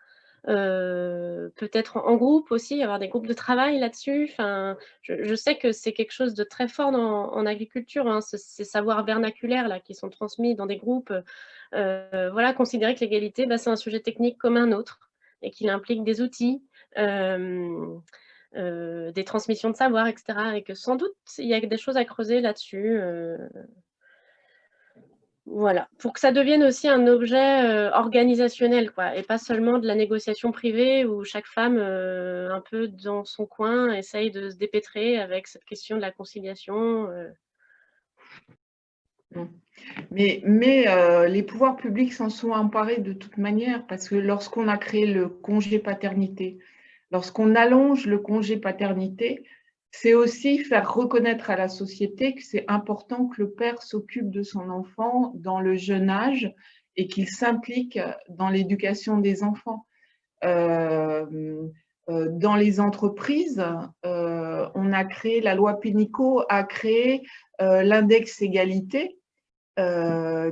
Peut-être en groupe aussi, avoir des groupes de travail là-dessus. Enfin, je sais que c'est quelque chose de très fort en agriculture, hein, ces savoirs vernaculaires là, qui sont transmis dans des groupes. Voilà, considérer que l'égalité, c'est un sujet technique comme un autre et qu'il implique des outils, des transmissions de savoir, etc. Et que sans doute, il y a des choses à creuser là-dessus. Voilà, pour que ça devienne aussi un objet organisationnel, quoi, et pas seulement de la négociation privée où chaque femme, un peu dans son coin, essaye de se dépêtrer avec cette question de la conciliation. Mais les pouvoirs publics s'en sont emparés de toute manière, parce que lorsqu'on a créé le congé paternité, lorsqu'on allonge le congé paternité, c'est aussi faire reconnaître à la société que c'est important que le père s'occupe de son enfant dans le jeune âge et qu'il s'implique dans l'éducation des enfants. Dans les entreprises, on a créé, la loi Pénicaud a créé l'index égalité,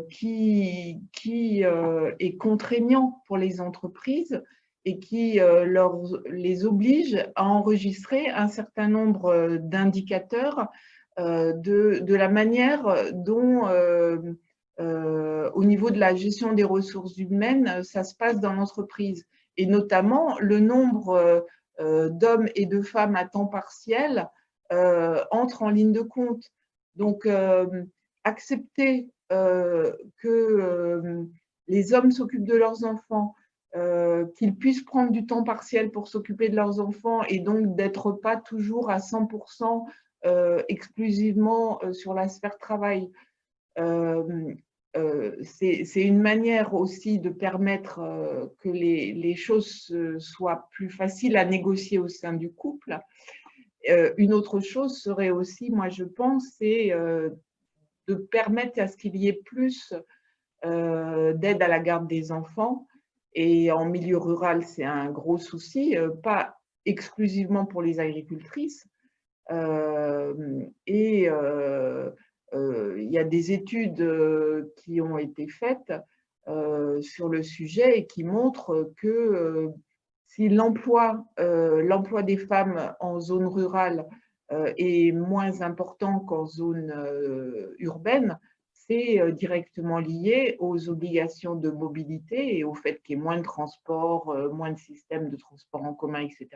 qui est contraignant pour les entreprises et qui les oblige à enregistrer un certain nombre d'indicateurs de la manière dont, au niveau de la gestion des ressources humaines, ça se passe dans l'entreprise. Et notamment, le nombre d'hommes et de femmes à temps partiel entre en ligne de compte. Donc, accepter que les hommes s'occupent de leurs enfants, qu'ils puissent prendre du temps partiel pour s'occuper de leurs enfants et donc d'être pas toujours à 100% exclusivement sur la sphère travail. C'est une manière aussi de permettre que les choses soient plus faciles à négocier au sein du couple. Une autre chose serait aussi, moi je pense, c'est de permettre à ce qu'il y ait plus d'aide à la garde des enfants. Et en milieu rural, c'est un gros souci, pas exclusivement pour les agricultrices. Il y a des études qui ont été faites sur le sujet et qui montrent que si l'emploi des femmes en zone rurale est moins important qu'en zone urbaine, c'est directement lié aux obligations de mobilité et au fait qu'il y ait moins de transport, moins de systèmes de transport en commun, etc.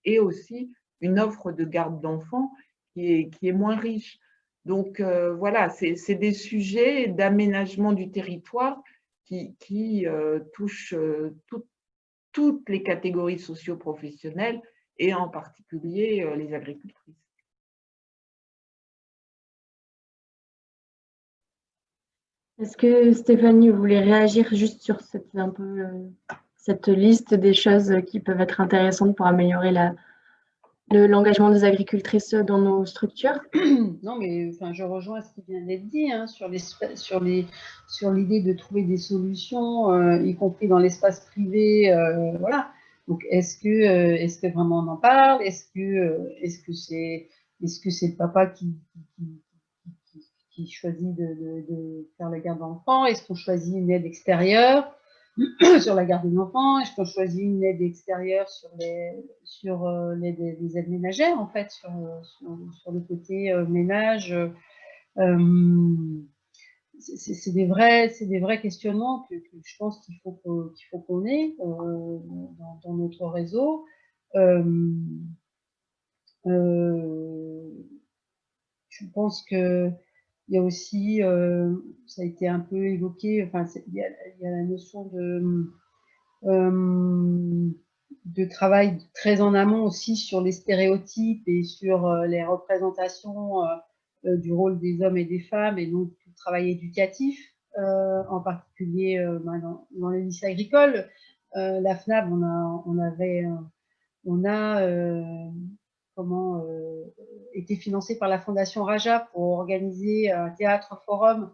Et aussi une offre de garde d'enfants qui est moins riche. Donc voilà, c'est des sujets d'aménagement du territoire qui touchent toutes les catégories socio-professionnelles et en particulier les agricultrices. Est-ce que Stéphanie, vous voulez réagir juste sur cette liste des choses qui peuvent être intéressantes pour améliorer l'engagement des agricultrices dans nos structures? Non, mais enfin, je rejoins ce qui vient d'être dit hein, sur l'idée de trouver des solutions, y compris dans l'espace privé. Voilà. Donc, est-ce que vraiment on en parle? Est-ce que c'est le papa qui choisit de faire la garde d'enfants? Est-ce qu'on choisit une aide extérieure sur la garde des enfants? Est-ce qu'on choisit une aide extérieure sur les aides ménagères, en fait, sur le côté ménage? C'est des vrais questionnements que je pense qu'il faut qu'on ait dans notre réseau. Je pense que il y a aussi, ça a été un peu évoqué, enfin, il y a la notion de travail très en amont aussi sur les stéréotypes et sur les représentations du rôle des hommes et des femmes, et donc tout le travail éducatif, en particulier dans les lycées agricoles. La FNAB, on a été financé par la Fondation Raja pour organiser un théâtre forum.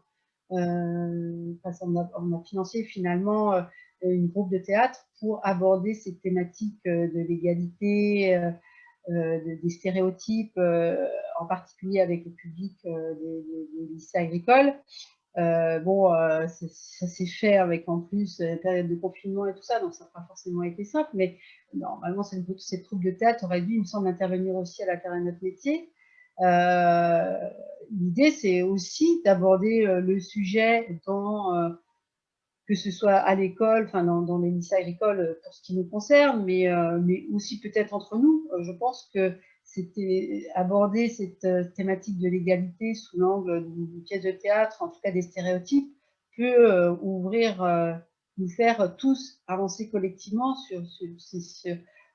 On a financé finalement une groupe de théâtre pour aborder ces thématiques de l'égalité, des stéréotypes, en particulier avec le public des lycées agricoles. Ça s'est fait avec en plus période de confinement et tout ça, donc ça n'a pas forcément été simple, mais normalement cette troupe de théâtre aurait dû, il me semble, intervenir aussi à la Terre et notre métier. L'idée, c'est aussi d'aborder le sujet que ce soit à l'école, enfin dans les lycées agricoles pour ce qui nous concerne, mais aussi peut-être entre nous. Je pense que c'était aborder cette thématique de l'égalité sous l'angle d'une pièce de théâtre, en tout cas des stéréotypes, peut ouvrir, nous faire tous avancer collectivement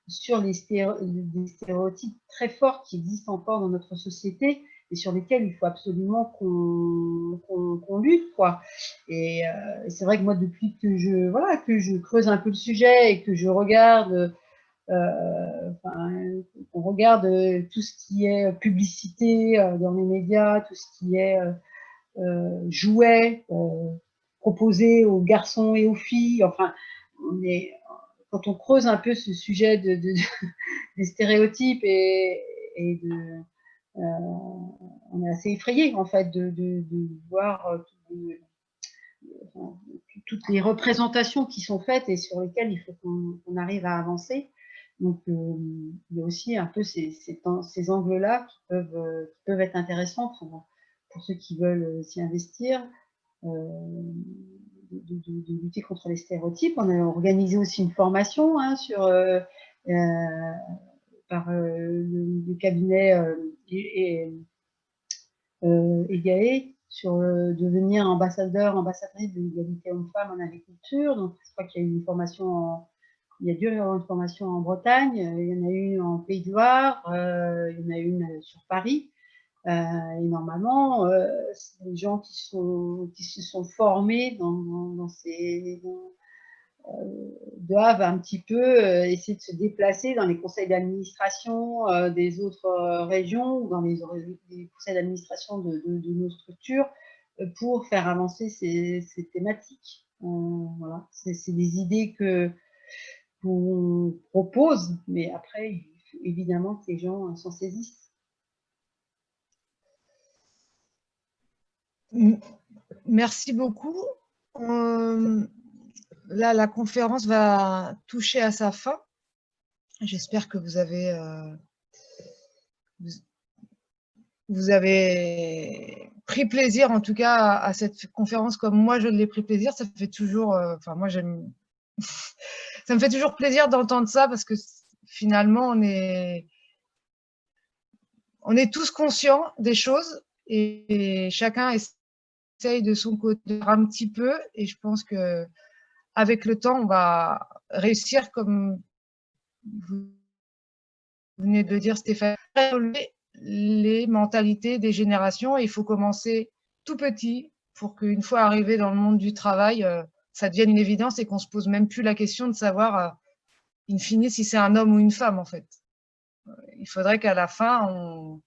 sur les stéréotypes très forts qui existent encore dans notre société et sur lesquels il faut absolument qu'on lutte, quoi. Et c'est vrai que moi, depuis que je creuse un peu le sujet et que je regarde, on regarde tout ce qui est publicité dans les médias, tout ce qui est jouets proposés aux garçons et aux filles. Enfin, quand on creuse un peu ce sujet des stéréotypes on est assez effrayé en fait de voir toutes les représentations qui sont faites et sur lesquelles il faut qu'on arrive à avancer. Donc, il y a aussi un peu ces angles-là qui peuvent être intéressants pour ceux qui veulent s'y investir, de lutter contre les stéréotypes. On a organisé aussi une formation par le cabinet EGAE sur devenir ambassadrice de l'égalité homme-femme en agriculture. Donc, je crois qu'il y a eu une formation il y a dû y avoir une formation en Bretagne, il y en a une en Pays de Loire, il y en a une sur Paris. Et normalement, les gens qui se sont formés dans ces doivent un petit peu essayer de se déplacer dans les conseils d'administration des autres régions ou dans les conseils d'administration de nos structures pour faire avancer ces thématiques. Voilà. C'est des idées qu'on propose, mais après, il faut évidemment que les gens s'en saisissent. Merci beaucoup. Là, la conférence va toucher à sa fin. J'espère que vous avez pris plaisir, en tout cas, à cette conférence comme moi, je l'ai pris plaisir. Ça fait toujours, moi, j'aime. Ça me fait toujours plaisir d'entendre ça parce que finalement, on est tous conscients des choses et chacun essaye de son côté un petit peu. Et je pense que avec le temps, on va réussir, comme vous venez de le dire, Stéphane, à évoluer les mentalités des générations. Et il faut commencer tout petit pour qu'une fois arrivé dans le monde du travail, ça devienne une évidence et qu'on ne se pose même plus la question de savoir, in fine, si c'est un homme ou une femme, en fait. Il faudrait qu'à la fin,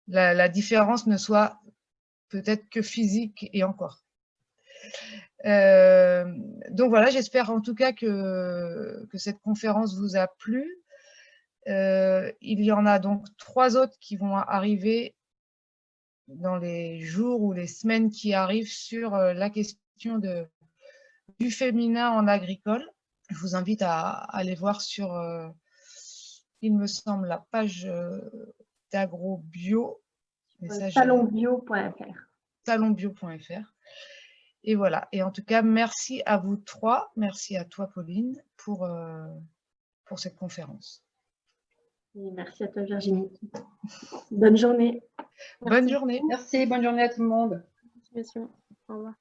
la différence ne soit peut-être que physique et encore. Donc voilà, j'espère en tout cas que cette conférence vous a plu. Il y en a donc 3 autres qui vont arriver dans les jours ou les semaines qui arrivent sur la question du féminin en agricole. Je vous invite à aller voir sur, il me semble, la page d'AgroBio. Salonbio.fr. Salonbio.fr. Et voilà. Et en tout cas, merci à vous 3. Merci à toi, Pauline, pour cette conférence. Et merci à toi, Virginie. Bonne journée. Bonne journée. Merci, bonne journée à tout le monde. Au revoir.